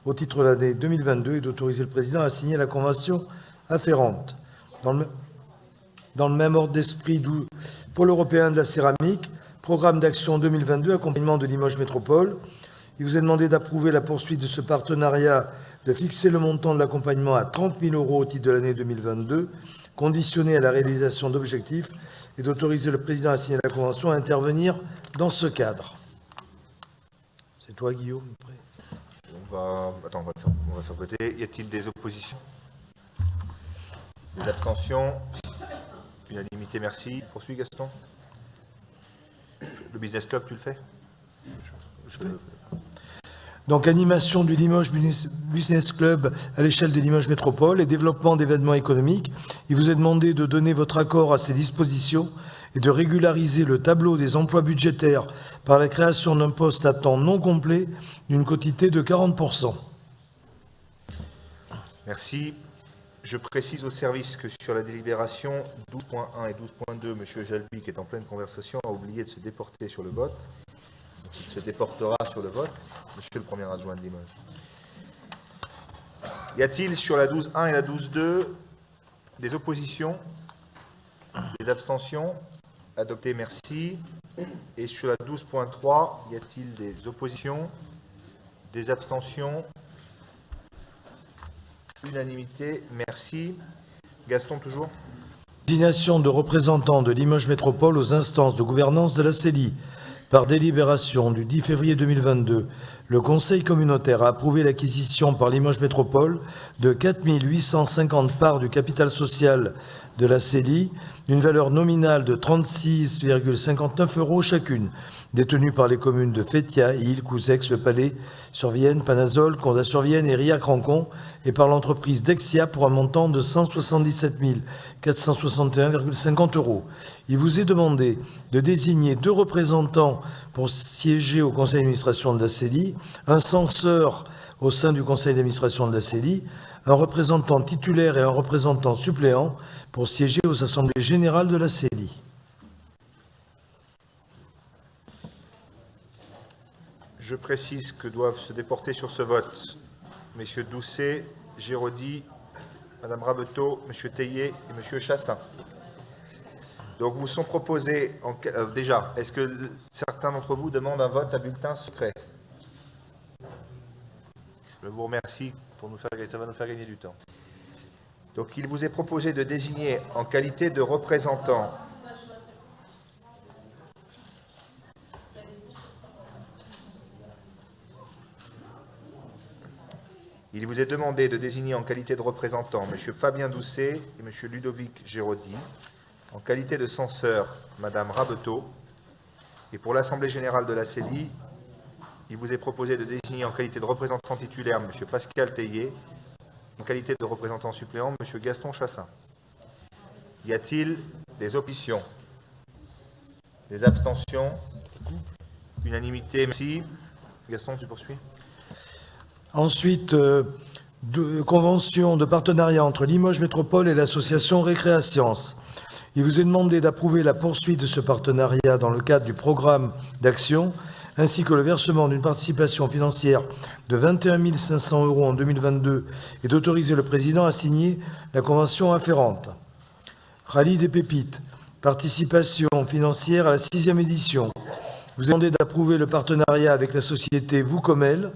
au titre de l'année 2022 et d'autoriser le président à signer la convention afférente. Dans le même ordre d'esprit, pôle européen de la céramique, programme d'action 2022, accompagnement de Limoges Métropole. Il vous est demandé d'approuver la poursuite de ce partenariat, de fixer le montant de l'accompagnement à 30 000 € au titre de l'année 2022, conditionné à la réalisation d'objectifs, et d'autoriser le président à signer la convention à intervenir dans ce cadre. C'est toi, Guillaume. On va faire voter. Y a-t-il des oppositions? Des abstentions? Unanimité, merci. Poursuis, Gaston. Le Business Club, tu le fais? Donc, animation du Limoges Business Club à l'échelle de Limoges Métropole et développement d'événements économiques. Il vous est demandé de donner votre accord à ces dispositions et de régulariser le tableau des emplois budgétaires par la création d'un poste à temps non complet d'une quotité de 40%. Merci. Je précise au service que sur la délibération 12.1 et 12.2, M. Jalby, qui est en pleine conversation, a oublié de se déporter sur le vote. Il se déportera sur le vote, Monsieur le Premier adjoint de Limoges. Y a-t-il sur la 12.1 et la 12.2 des oppositions? Des abstentions? Adopté, merci. Et sur la 12.3, y a-t-il des oppositions? Des abstentions? Unanimité, merci. Gaston, toujours. Désignation de représentants de Limoges Métropole aux instances de gouvernance de la CELI. Par délibération du 10 février 2022, le Conseil communautaire a approuvé l'acquisition par Limoges Métropole de 4 850 parts du capital social de la CELI, d'une valeur nominale de 36,59 € chacune, détenues par les communes de Fétia, Île, Couzex, Le Palais, Survienne, Panazol, Condat-sur-Vienne et Riac-Rancon, et par l'entreprise Dexia pour un montant de 177 461,50 €. Il vous est demandé de désigner 2 représentants pour siéger au conseil d'administration de la CELI, un censeur au sein du conseil d'administration de la CELI, un représentant titulaire et un représentant suppléant pour siéger aux assemblées générales de la CELI. Je précise que doivent se déporter sur ce vote Messieurs Doucet, Géraudy, Madame Rabeteau, Monsieur Tellier et Monsieur Chassin. Donc vous sont proposés, déjà, est-ce que certains d'entre vous demandent un vote à bulletin secret? Je vous remercie, ça va nous faire gagner du temps. Donc il vous est proposé de désigner en qualité de représentant Il vous est demandé de désigner en qualité de représentant M. Fabien Doucet et M. Ludovic Géraudy, En qualité de censeur, Madame Rabeteau. Et pour l'Assemblée générale de la CELI, il vous est proposé de désigner en qualité de représentant titulaire M. Pascal Tellier, en qualité de représentant suppléant M. Gaston Chassin. Y a-t-il des oppositions? Des abstentions? Unanimité, merci. Gaston, tu poursuis. Ensuite, convention de partenariat entre Limoges Métropole et l'association Récréascience. Il vous est demandé d'approuver la poursuite de ce partenariat dans le cadre du programme d'action, ainsi que le versement d'une participation financière de 21 500 € en 2022 et d'autoriser le président à signer la convention afférente. Rallye des Pépites, participation financière à la 6e édition. Vous est demandé d'approuver le partenariat avec la société Vous-Comme-Elle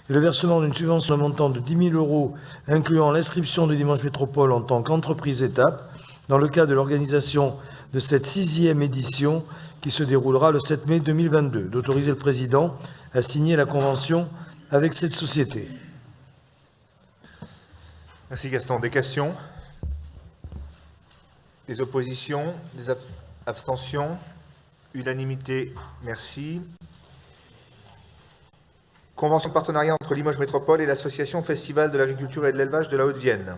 et le versement d'une subvention montant de 10 000 € incluant l'inscription de Limoges Métropole en tant qu'entreprise étape dans le cadre de l'organisation de cette 6e édition qui se déroulera le 7 mai 2022, d'autoriser le président à signer la convention avec cette société. Merci Gaston. Des questions? Des oppositions? Des abstentions? Unanimité, merci. Convention de partenariat entre Limoges Métropole et l'Association Festival de l'Agriculture et de l'Élevage de la Haute-Vienne.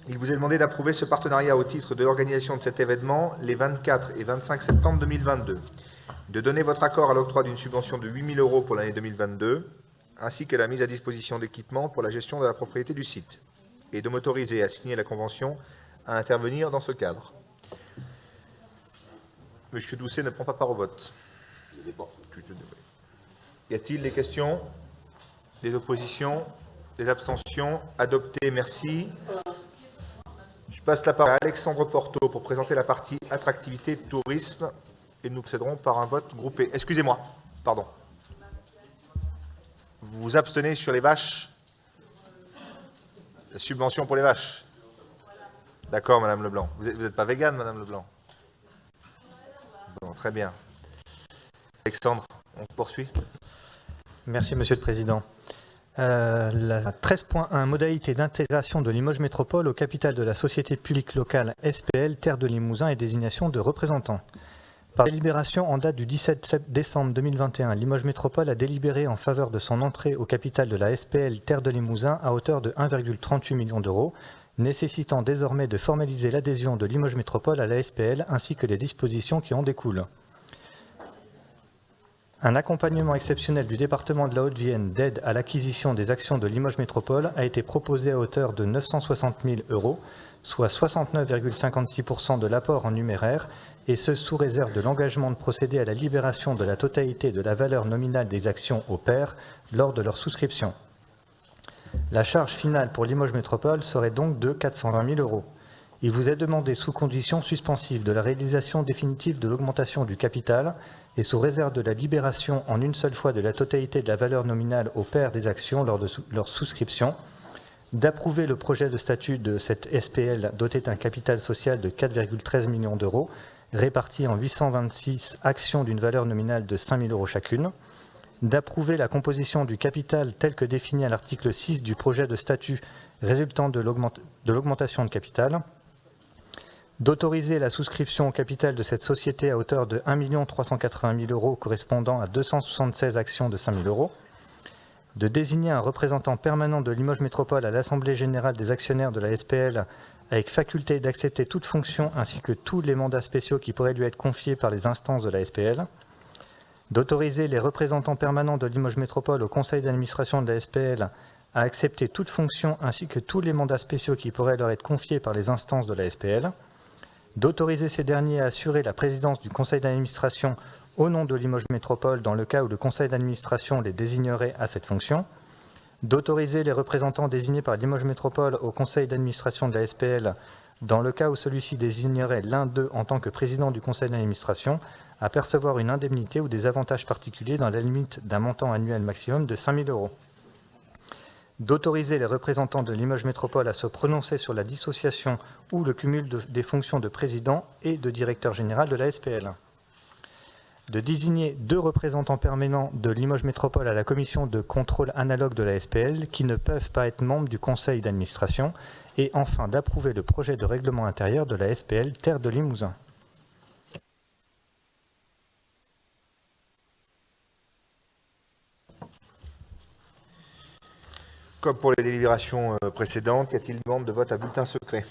Il vous est demandé d'approuver ce partenariat au titre de l'organisation de cet événement les 24 et 25 septembre 2022, de donner votre accord à l'octroi d'une subvention de 8 000 € pour l'année 2022, ainsi que la mise à disposition d'équipements pour la gestion de la propriété du site, et de m'autoriser à signer la convention à intervenir dans ce cadre. Monsieur Doucet ne prend pas part au vote. Y a-t-il des questions? Des oppositions? Des abstentions? Adopté, merci. Je passe la parole à Alexandre Porto pour présenter la partie attractivité tourisme et nous procéderons par un vote groupé. Excusez-moi, pardon. Vous vous abstenez sur les vaches? La subvention pour les vaches? D'accord, Madame Leblanc. Vous n'êtes pas végane, Madame Leblanc? Bon, très bien. Alexandre, on poursuit. Merci, Monsieur le Président. La 13.1, modalité d'intégration de Limoges Métropole au capital de la société publique locale SPL Terre de Limousin et désignation de représentants. Par délibération en date du 17 décembre 2021, Limoges Métropole a délibéré en faveur de son entrée au capital de la SPL Terre de Limousin à hauteur de 1,38 million d'euros, nécessitant désormais de formaliser l'adhésion de Limoges Métropole à la SPL ainsi que les dispositions qui en découlent. Un accompagnement exceptionnel du département de la Haute-Vienne d'aide à l'acquisition des actions de Limoges Métropole a été proposé à hauteur de 960 000 €, soit 69,56% de l'apport en numéraire, et ce sous réserve de l'engagement de procéder à la libération de la totalité de la valeur nominale des actions au pair lors de leur souscription. La charge finale pour Limoges Métropole serait donc de 420 000 €. Il vous est demandé sous condition suspensive de la réalisation définitive de l'augmentation du capital et sous réserve de la libération en une seule fois de la totalité de la valeur nominale au pair des actions lors de leur souscription, d'approuver le projet de statut de cette SPL doté d'un capital social de 4,13 millions d'euros, répartis en 826 actions d'une valeur nominale de 5 000 € chacune, d'approuver la composition du capital tel que défini à l'article 6 du projet de statut résultant de l'augmentation de capital, d'autoriser la souscription au capital de cette société à hauteur de 1 380 000 € correspondant à 276 actions de 5 000 €, de désigner un représentant permanent de Limoges Métropole à l'Assemblée générale des actionnaires de la SPL avec faculté d'accepter toute fonction ainsi que tous les mandats spéciaux qui pourraient lui être confiés par les instances de la SPL, d'autoriser les représentants permanents de Limoges Métropole au conseil d'administration de la SPL à accepter toute fonction ainsi que tous les mandats spéciaux qui pourraient leur être confiés par les instances de la SPL, d'autoriser ces derniers à assurer la présidence du conseil d'administration au nom de Limoges Métropole dans le cas où le conseil d'administration les désignerait à cette fonction, d'autoriser les représentants désignés par Limoges Métropole au conseil d'administration de la SPL dans le cas où celui-ci désignerait l'un d'eux en tant que président du conseil d'administration à percevoir une indemnité ou des avantages particuliers dans la limite d'un montant annuel maximum de 5 000 €. D'autoriser les représentants de Limoges Métropole à se prononcer sur la dissociation ou le cumul des fonctions de président et de directeur général de la SPL. de désigner 2 représentants permanents de Limoges Métropole à la commission de contrôle analogue de la SPL qui ne peuvent pas être membres du conseil d'administration et enfin d'approuver le projet de règlement intérieur de la SPL Terre de Limousin. Comme pour les délibérations précédentes, y a-t-il demande de vote à bulletin secret?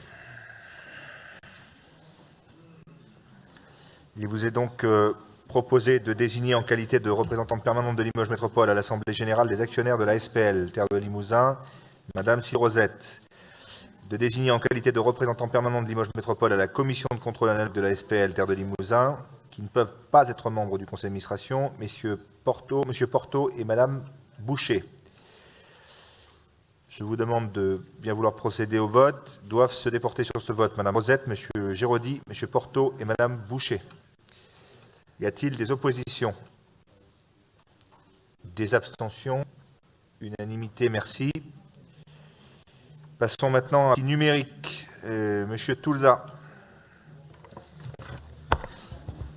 Il vous est donc proposé de désigner en qualité de représentante permanente de Limoges Métropole à l'Assemblée Générale des actionnaires de la SPL Terre de Limousin, Madame Rosette, de désigner en qualité de représentant permanent de Limoges Métropole à la Commission de contrôle analogue de la SPL Terre de Limousin, qui ne peuvent pas être membres du conseil d'administration, Monsieur Porto et Madame Boucher. Je vous demande de bien vouloir procéder au vote. Doivent se déporter sur ce vote Madame Rosette, Monsieur Géraudy, Monsieur Porto et Madame Boucher. Y a-t-il des oppositions? Des abstentions? Unanimité, merci. Passons maintenant à la numérique. Monsieur Toulza.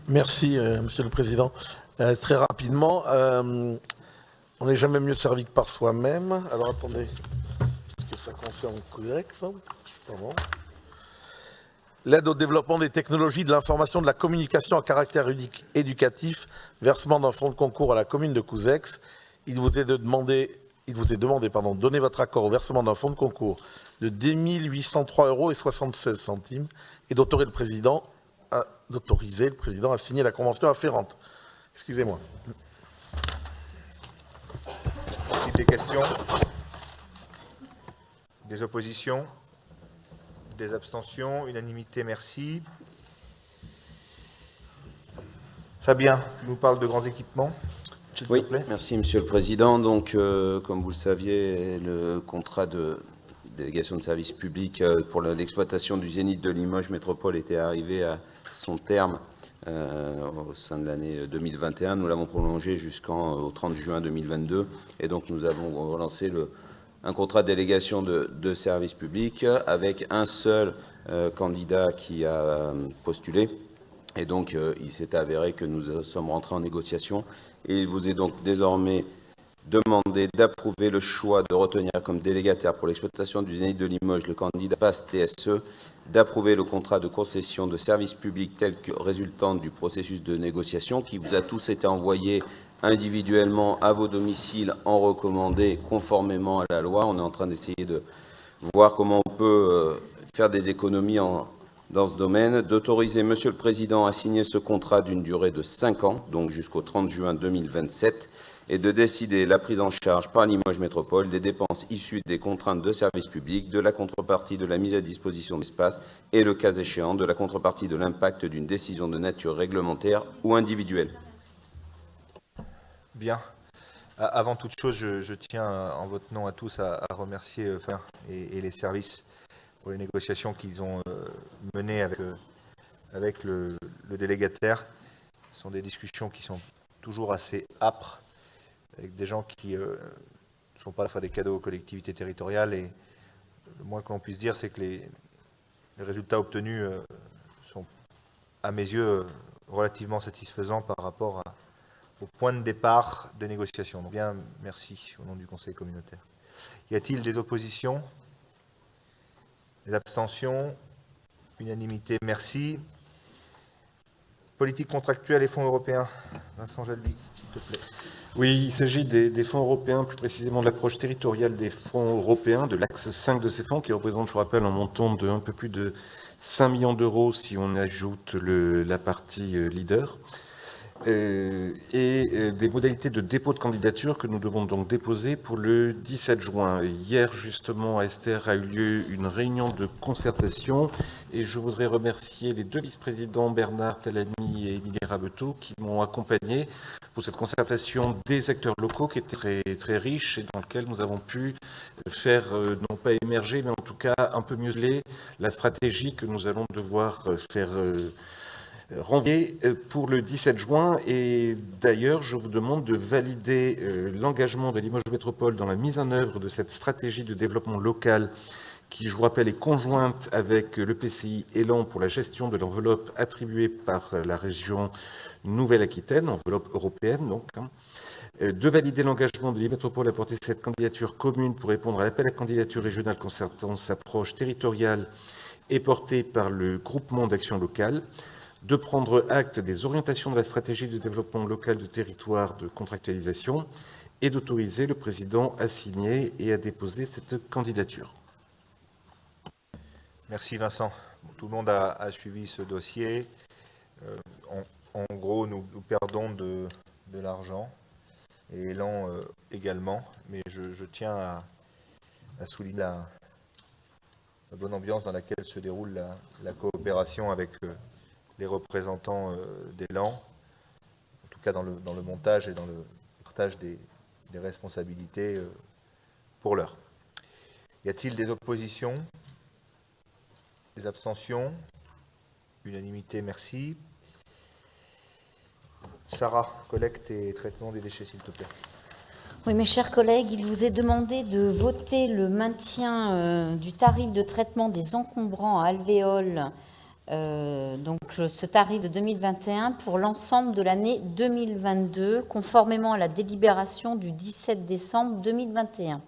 Merci, Monsieur le Président. Très rapidement, on n'est jamais mieux servi que par soi-même. Alors attendez, parce que ça concerne Codex. Pardon. L'aide au développement des technologies de l'information de la communication à caractère éducatif, versement d'un fonds de concours à la commune de Couzex. Il vous est demandé de donner votre accord au versement d'un fonds de concours de 10 803,76 € et d'autoriser le président à signer la convention afférente. Excusez-moi. Des questions? Des oppositions? Des abstentions? Unanimité, merci. Fabien, tu nous parles de grands équipements? Oui, merci Monsieur le Président. Donc, comme vous le saviez, le contrat de délégation de service public pour l'exploitation du Zénith de Limoges Métropole était arrivé à son terme au sein de l'année 2021. Nous l'avons prolongé jusqu'au 30 juin 2022. Et donc, nous avons relancé un contrat de délégation de service public avec un seul candidat qui a postulé. Et donc, il s'est avéré que nous sommes rentrés en négociation. Et il vous est donc désormais demandé d'approuver le choix de retenir comme délégataire pour l'exploitation du Zénith de Limoges le candidat PAS TSE, d'approuver le contrat de concession de service public tel que résultant du processus de négociation qui vous a tous été envoyé individuellement à vos domiciles en recommandé conformément à la loi. On est en train d'essayer de voir comment on peut faire des économies dans ce domaine, d'autoriser Monsieur le Président à signer ce contrat d'une durée de 5 ans, donc jusqu'au 30 juin 2027, et de décider la prise en charge par Limoges Métropole des dépenses issues des contraintes de service public, de la contrepartie de la mise à disposition d'espace et, le cas échéant, de la contrepartie de l'impact d'une décision de nature réglementaire ou individuelle. Bien. Avant toute chose, je tiens en votre nom à tous à remercier et les services pour les négociations qu'ils ont menées avec le délégataire. Ce sont des discussions qui sont toujours assez âpres, avec des gens qui ne sont pas à la fois des cadeaux aux collectivités territoriales. Et le moins que l'on puisse dire, c'est que les résultats obtenus sont, à mes yeux, relativement satisfaisants par rapport au point de départ des négociations. Donc bien, merci au nom du Conseil communautaire. Y a-t-il des oppositions? Des abstentions? Unanimité, merci. Politique contractuelle et fonds européens. Vincent Jalby, s'il te plaît. Oui, il s'agit des fonds européens, plus précisément de l'approche territoriale des fonds européens, de l'axe 5 de ces fonds, qui représente, je vous rappelle, un montant de un peu plus de 5 millions d'euros si on ajoute la partie leader. Et des modalités de dépôt de candidature que nous devons donc déposer pour le 17 juin. Hier, justement, à Esther a eu lieu une réunion de concertation et je voudrais remercier les deux vice-présidents Bernard Talami et Emilie Rabeteau qui m'ont accompagné pour cette concertation des acteurs locaux qui était très, très riche et dans lequel nous avons pu faire, non pas émerger, mais en tout cas un peu mieux la stratégie que nous allons devoir faire renvoyer pour le 17 juin. Et d'ailleurs, je vous demande de valider l'engagement de Limoges Métropole dans la mise en œuvre de cette stratégie de développement local qui, je vous rappelle, est conjointe avec l'EPCI Élan pour la gestion de l'enveloppe attribuée par la région Nouvelle-Aquitaine, enveloppe européenne donc, de valider l'engagement de l'I-Métropole à porter cette candidature commune pour répondre à l'appel à candidature régionale concernant sa approche territoriale et portée par le groupement d'action locale, de prendre acte des orientations de la stratégie de développement local de territoire de contractualisation et d'autoriser le président à signer et à déposer cette candidature. Merci Vincent. Tout le monde a suivi ce dossier. En gros, nous perdons de l'argent, et Élan également, mais je tiens à souligner la bonne ambiance dans laquelle se déroule la coopération avec les représentants d'Élan, en tout cas dans le montage et dans le partage des responsabilités pour l'heure. Y a-t-il des oppositions? Des abstentions? Unanimité, merci. Sarah, collecte et traitement des déchets, s'il te plaît. Oui, mes chers collègues, il vous est demandé de voter le maintien du tarif de traitement des encombrants à alvéoles, donc ce tarif de 2021 pour l'ensemble de l'année 2022, conformément à la délibération du 17 décembre 2021.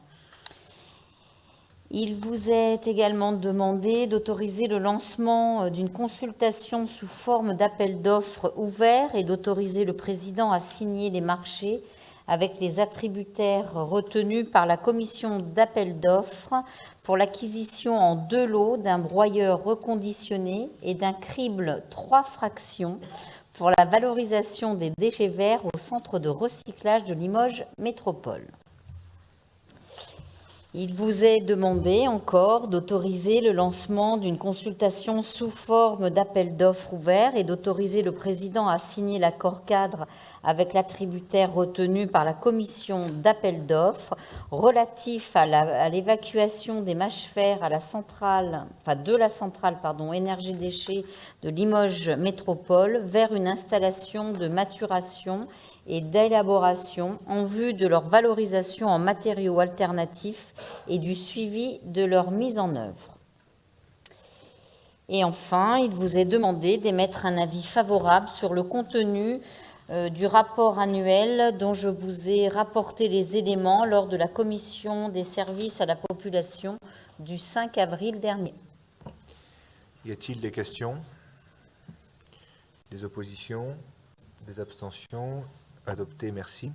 Il vous est également demandé d'autoriser le lancement d'une consultation sous forme d'appel d'offres ouvert et d'autoriser le président à signer les marchés avec les attributaires retenus par la commission d'appel d'offres pour l'acquisition en 2 lots d'un broyeur reconditionné et d'un crible 3 fractions pour la valorisation des déchets verts au centre de recyclage de Limoges Métropole. Il vous est demandé encore d'autoriser le lancement d'une consultation sous forme d'appel d'offres ouvert et d'autoriser le président à signer l'accord cadre avec l'attributaire retenu par la commission d'appel d'offres relatif à l'évacuation des mâches-fer à la centrale, de la centrale énergie déchets de Limoges Métropole vers une installation de maturation et d'élaboration en vue de leur valorisation en matériaux alternatifs et du suivi de leur mise en œuvre. Et enfin, il vous est demandé d'émettre un avis favorable sur le contenu du rapport annuel dont je vous ai rapporté les éléments lors de la commission des services à la population du 5 avril dernier. Y a-t-il des questions? Des oppositions? Des abstentions? Adopté, merci.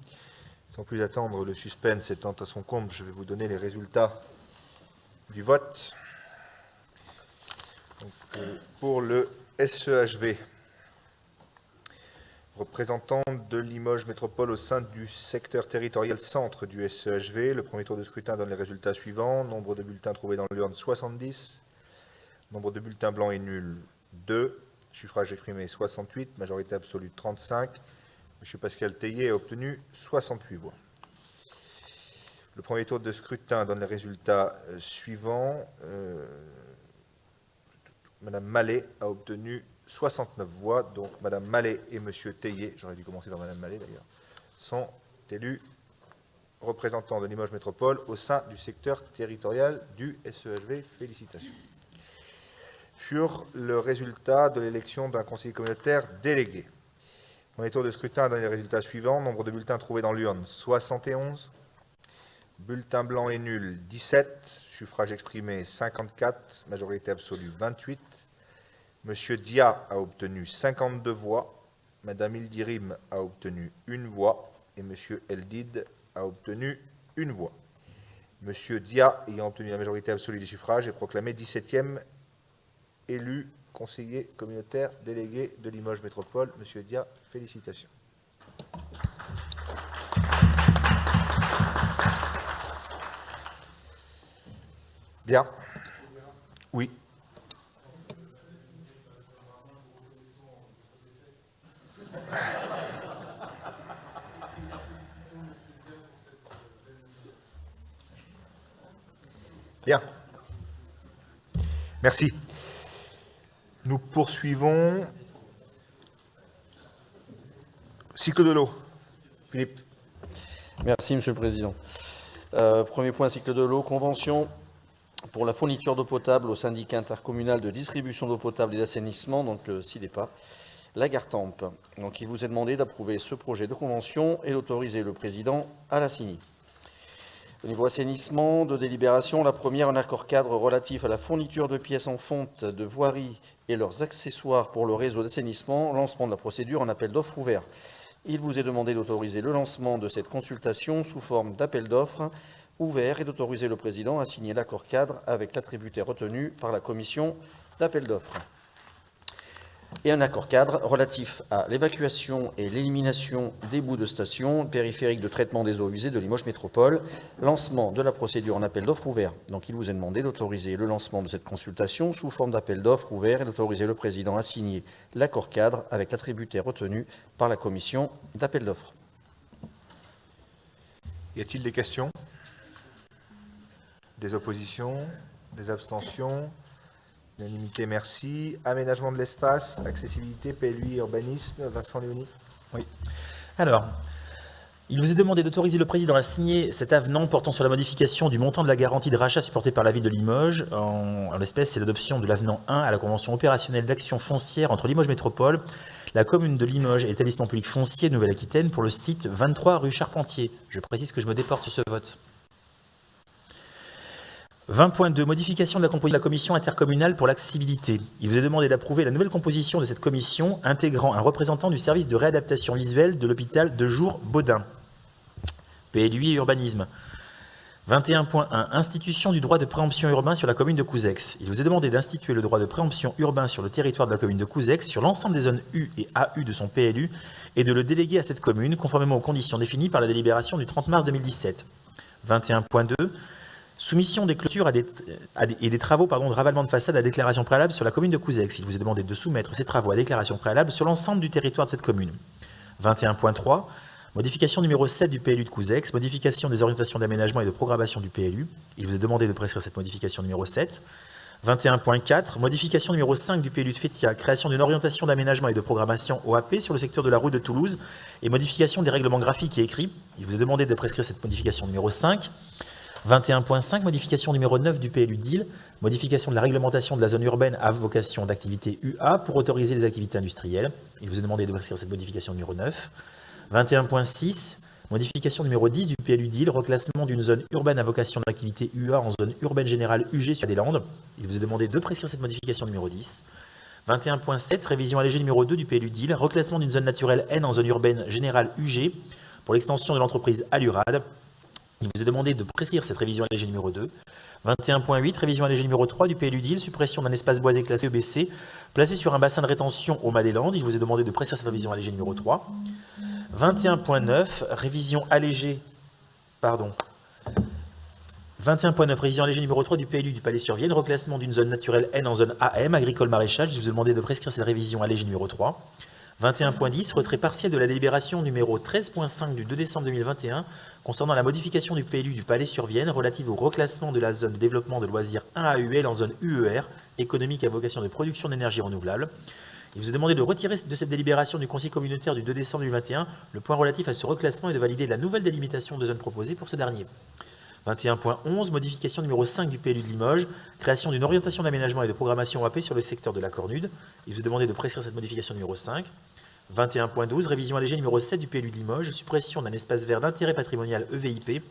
Sans plus attendre, le suspense étant à son comble, je vais vous donner les résultats du vote. Donc, pour le SEHV, représentant de Limoges Métropole au sein du secteur territorial centre du SEHV, le premier tour de scrutin donne les résultats suivants. Nombre de bulletins trouvés dans l'urne, 70. Nombre de bulletins blancs et nuls, 2. Suffrage exprimé, 68. Majorité absolue, 35. M. Pascal Tellier a obtenu 68 voix. Le premier tour de scrutin donne les résultats suivants. Mme Mallet a obtenu 69 voix, donc Mme Mallet et M. Tellier, j'aurais dû commencer par Mme Mallet d'ailleurs, sont élus représentants de Limoges Métropole au sein du secteur territorial du SEHV. Félicitations. Sur le résultat de l'élection d'un conseiller communautaire délégué. Premier tour de scrutin donne les résultats suivants. Nombre de bulletins trouvés dans l'urne, 71. Bulletins blancs et nuls, 17. Suffrage exprimé, 54. Majorité absolue, 28. Monsieur Dia a obtenu 52 voix. Madame Ildirim a obtenu 1 voix. Et Monsieur Eldid a obtenu 1 voix. Monsieur Dia, ayant obtenu la majorité absolue des suffrages, est proclamé 17e élu conseiller communautaire délégué de Limoges Métropole. Monsieur Dia, félicitations. Bien. Oui. Bien. Merci. Nous poursuivons. Cycle de l'eau. Philippe. Merci, Monsieur le Président. Premier point, cycle de l'eau, convention pour la fourniture d'eau potable au syndicat intercommunal de distribution d'eau potable et d'assainissement, donc le SIDEPA, la Gartempe. Donc il vous est demandé d'approuver ce projet de convention et d'autoriser le président à la signer. Au niveau assainissement, de délibération, la première, un accord cadre relatif à la fourniture de pièces en fonte de voirie et leurs accessoires pour le réseau d'assainissement, lancement de la procédure en appel d'offres ouvert. Il vous est demandé d'autoriser le lancement de cette consultation sous forme d'appel d'offres ouvert et d'autoriser le président à signer l'accord cadre avec l'attributaire retenu par la commission d'appel d'offres. Et un accord cadre relatif à l'évacuation et l'élimination des boues de station périphériques de traitement des eaux usées de Limoges Métropole, lancement de la procédure en appel d'offres ouvert. Donc il vous est demandé d'autoriser le lancement de cette consultation sous forme d'appel d'offres ouvert et d'autoriser le président à signer l'accord cadre avec l'attributaire retenu par la commission d'appel d'offres. Y a-t-il des questions? Des oppositions? Des abstentions? Unanimité, merci. Aménagement de l'espace, accessibilité, PLUI, urbanisme, Vincent Léoni. Oui. Alors, il vous est demandé d'autoriser le président à signer cet avenant portant sur la modification du montant de la garantie de rachat supportée par la ville de Limoges. En l'espèce, c'est l'adoption de l'avenant 1 à la convention opérationnelle d'action foncière entre Limoges Métropole, la commune de Limoges et l'établissement public foncier Nouvelle-Aquitaine pour le site 23 rue Charpentier. Je précise que je me déporte sur ce vote. 20.2, modification de la composition de la commission intercommunale pour l'accessibilité. Il vous est demandé d'approuver la nouvelle composition de cette commission intégrant un représentant du service de réadaptation visuelle de l'hôpital de jour Baudin. PLUI et urbanisme. 21.1, institution du droit de préemption urbain sur la commune de Couzex. Il vous est demandé d'instituer le droit de préemption urbain sur le territoire de la commune de Couzex sur l'ensemble des zones U et AU de son PLU et de le déléguer à cette commune conformément aux conditions définies par la délibération du 30 mars 2017. 21.2, soumission des clôtures et des travaux de ravalement de façade à déclaration préalable sur la commune de Couzex. Il vous est demandé de soumettre ces travaux à déclaration préalable sur l'ensemble du territoire de cette commune. 21.3, modification numéro 7 du PLU de Couzex, modification des orientations d'aménagement et de programmation du PLU. Il vous est demandé de prescrire cette modification numéro 7. 21.4, modification numéro 5 du PLU de Fétia, création d'une orientation d'aménagement et de programmation OAP sur le secteur de la route de Toulouse et modification des règlements graphiques et écrits. Il vous est demandé de prescrire cette modification numéro 5. 21.5, modification numéro 9 du PLU d'Île, modification de la réglementation de la zone urbaine à vocation d'activité UA pour autoriser les activités industrielles. Il vous est demandé de prescrire cette modification numéro 9. 21.6, modification numéro 10 du PLU d'Île, reclassement d'une zone urbaine à vocation d'activité UA en zone urbaine générale UG sur des Landes. Il vous est demandé de prescrire cette modification numéro 10. 21.7, révision allégée numéro 2 du PLU d'Île, reclassement d'une zone naturelle N en zone urbaine générale UG pour l'extension de l'entreprise Alurad. Il vous est demandé de prescrire cette révision allégée numéro 2. 21.8, révision allégée numéro 3 du PLU d'Île, suppression d'un espace boisé classé EBC, placé sur un bassin de rétention au Mas des Landes. Il vous est demandé de prescrire cette révision allégée numéro 3. 21.9, révision allégée, 21.9, révision allégée numéro 3 du PLU du Palais-sur-Vienne, reclassement d'une zone naturelle N en zone AM, agricole maraîchage. Il vous est demandé de prescrire cette révision allégée numéro 3. 21.10, retrait partiel de la délibération numéro 13.5 du 2 décembre 2021 concernant la modification du PLU du Palais-sur-Vienne relative au reclassement de la zone de développement de loisirs 1AUL en zone UER, économique à vocation de production d'énergie renouvelable. Il vous est demandé de retirer de cette délibération du Conseil communautaire du 2 décembre 2021 le point relatif à ce reclassement et de valider la nouvelle délimitation de zone proposée pour ce dernier. 21.11, modification numéro 5 du PLU de Limoges, création d'une orientation d'aménagement et de programmation OAP sur le secteur de la Cornude. Il vous est demandé de prescrire cette modification numéro 5. 21.12, révision allégée numéro 7 du PLU de Limoges, suppression d'un espace vert d'intérêt patrimonial EVIP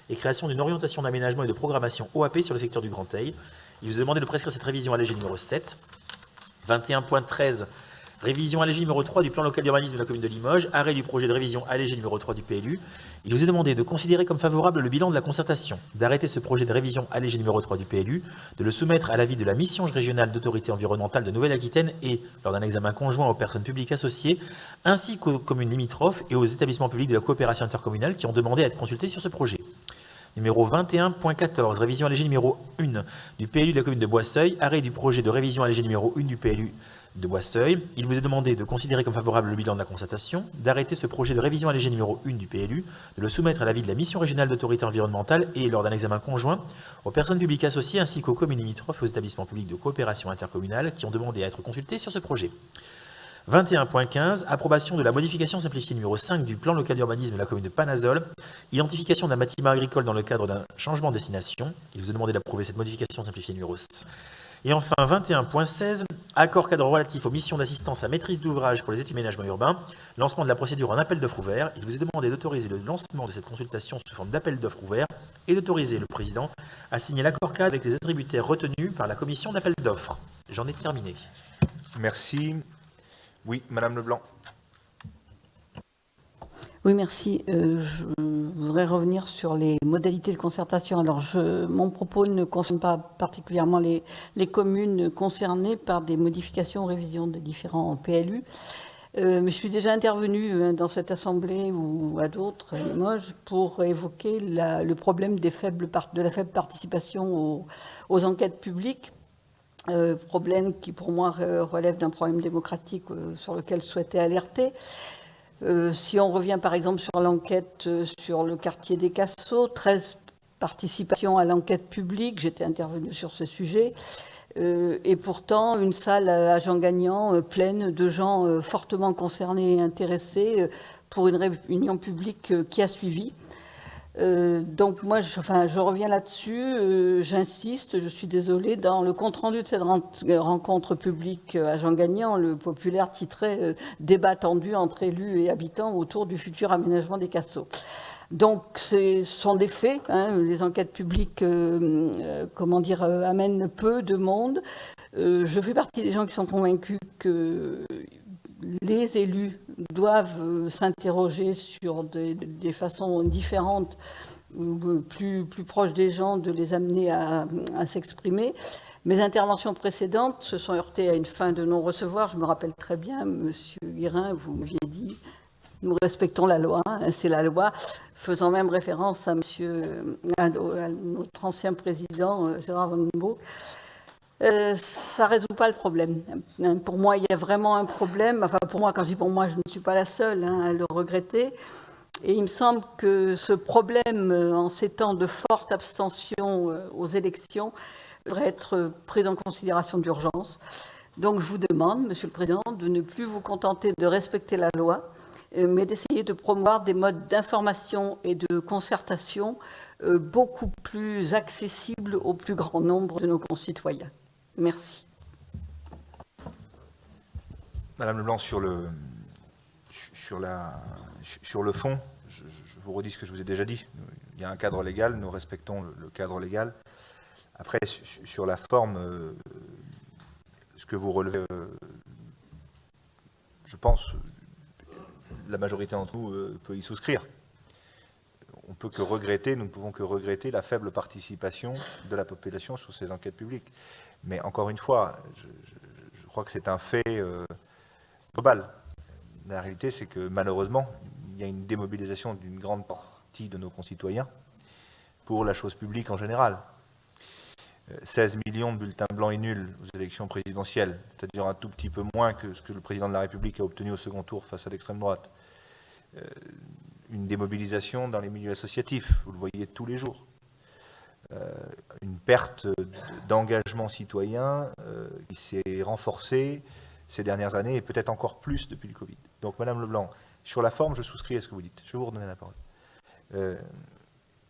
et création d'une orientation d'aménagement et de programmation OAP sur le secteur du Grand Teil. Il vous est demandé de prescrire cette révision allégée numéro 7. 21.13, révision allégée numéro 3 du plan local d'urbanisme de la commune de Limoges, arrêt du projet de révision allégée numéro 3 du PLU. Il vous est demandé de considérer comme favorable le bilan de la concertation, d'arrêter ce projet de révision allégée numéro 3 du PLU, de le soumettre à l'avis de la mission régionale d'autorité environnementale de Nouvelle-Aquitaine et, lors d'un examen conjoint aux personnes publiques associées, ainsi qu'aux communes limitrophes et aux établissements publics de la coopération intercommunale qui ont demandé à être consultés sur ce projet. Numéro 21.14, révision allégée numéro 1 du PLU de la commune de Boisseuil, arrêt du projet de révision allégée numéro 1 du PLU de Boisseuil. Il vous est demandé de considérer comme favorable le bilan de la concertation, d'arrêter ce projet de révision allégée numéro 1 du PLU, de le soumettre à l'avis de la mission régionale d'autorité environnementale et, lors d'un examen conjoint, aux personnes publiques associées ainsi qu'aux communes limitrophes et aux établissements publics de coopération intercommunale qui ont demandé à être consultés sur ce projet. 21.15, approbation de la modification simplifiée numéro 5 du plan local d'urbanisme de la commune de Panazol, identification d'un bâtiment agricole dans le cadre d'un changement de destination. Il vous est demandé d'approuver cette modification simplifiée numéro 5. Et enfin, 21.16, accord cadre relatif aux missions d'assistance à maîtrise d'ouvrage pour les études ménagement urbain, lancement de la procédure en appel d'offres ouvert. Il vous est demandé d'autoriser le lancement de cette consultation sous forme d'appel d'offres ouvert et d'autoriser le président à signer l'accord cadre avec les attributaires retenus par la commission d'appel d'offres. J'en ai terminé. Merci. Oui, Madame Leblanc. Oui, merci. Je voudrais revenir sur les modalités de concertation. Alors, mon propos ne concerne pas particulièrement les communes concernées par des modifications ou révisions des différents PLU. Mais je suis déjà intervenue dans cette assemblée ou à d'autres, à Limoges, pour évoquer le problème de la faible participation aux enquêtes publiques. Problème qui, pour moi, relève d'un problème démocratique sur lequel je souhaitais alerter. Si on revient, par exemple, sur l'enquête sur le quartier des Cassots, 13 participations à l'enquête publique, j'étais intervenue sur ce sujet, et pourtant, une salle à Jean Gagnant pleine de gens fortement concernés et intéressés pour une réunion publique qui a suivi. Donc moi, je reviens là-dessus, j'insiste, je suis désolée, dans le compte-rendu de cette rencontre publique à Jean Gagnant, le populaire titrait « Débat tendu entre élus et habitants autour du futur aménagement des Cassots ». Donc ce sont des faits, hein, les enquêtes publiques amènent peu de monde. Je fais partie des gens qui sont convaincus que les élus doivent s'interroger sur des façons différentes, plus proches des gens, de les amener à s'exprimer. Mes interventions précédentes se sont heurtées à une fin de non-recevoir. Je me rappelle très bien, Monsieur Guérin, vous m'aviez dit « nous respectons la loi, hein, c'est la loi », faisant même référence à notre ancien président, Gérard Van den Broek. Ça ne résout pas le problème. Pour moi, il y a vraiment un problème. Enfin, pour moi, quand je dis pour moi, je ne suis pas la seule à le regretter. Et il me semble que ce problème, en ces temps de forte abstention aux élections, devrait être pris en considération d'urgence. Donc, je vous demande, Monsieur le Président, de ne plus vous contenter de respecter la loi, mais d'essayer de promouvoir des modes d'information et de concertation beaucoup plus accessibles au plus grand nombre de nos concitoyens. Merci. Madame Leblanc, sur le fond, je vous redis ce que je vous ai déjà dit. Il y a un cadre légal, nous respectons le cadre légal. Après, sur la forme, ce que vous relevez, je pense, la majorité d'entre vous peut y souscrire. On peut que regretter, nous ne pouvons que regretter la faible participation de la population sur ces enquêtes publiques. Mais encore une fois, je crois que c'est un fait global. La réalité, c'est que malheureusement, il y a une démobilisation d'une grande partie de nos concitoyens pour la chose publique en général. 16 millions de bulletins blancs et nuls aux élections présidentielles, c'est-à-dire un tout petit peu moins que ce que le président de la République a obtenu au second tour face à l'extrême droite. Une démobilisation dans les milieux associatifs, vous le voyez tous les jours. Une perte d'engagement citoyen qui s'est renforcée ces dernières années et peut-être encore plus depuis le Covid. Donc, Madame Leblanc, sur la forme, je souscris à ce que vous dites. Je vais vous redonner la parole.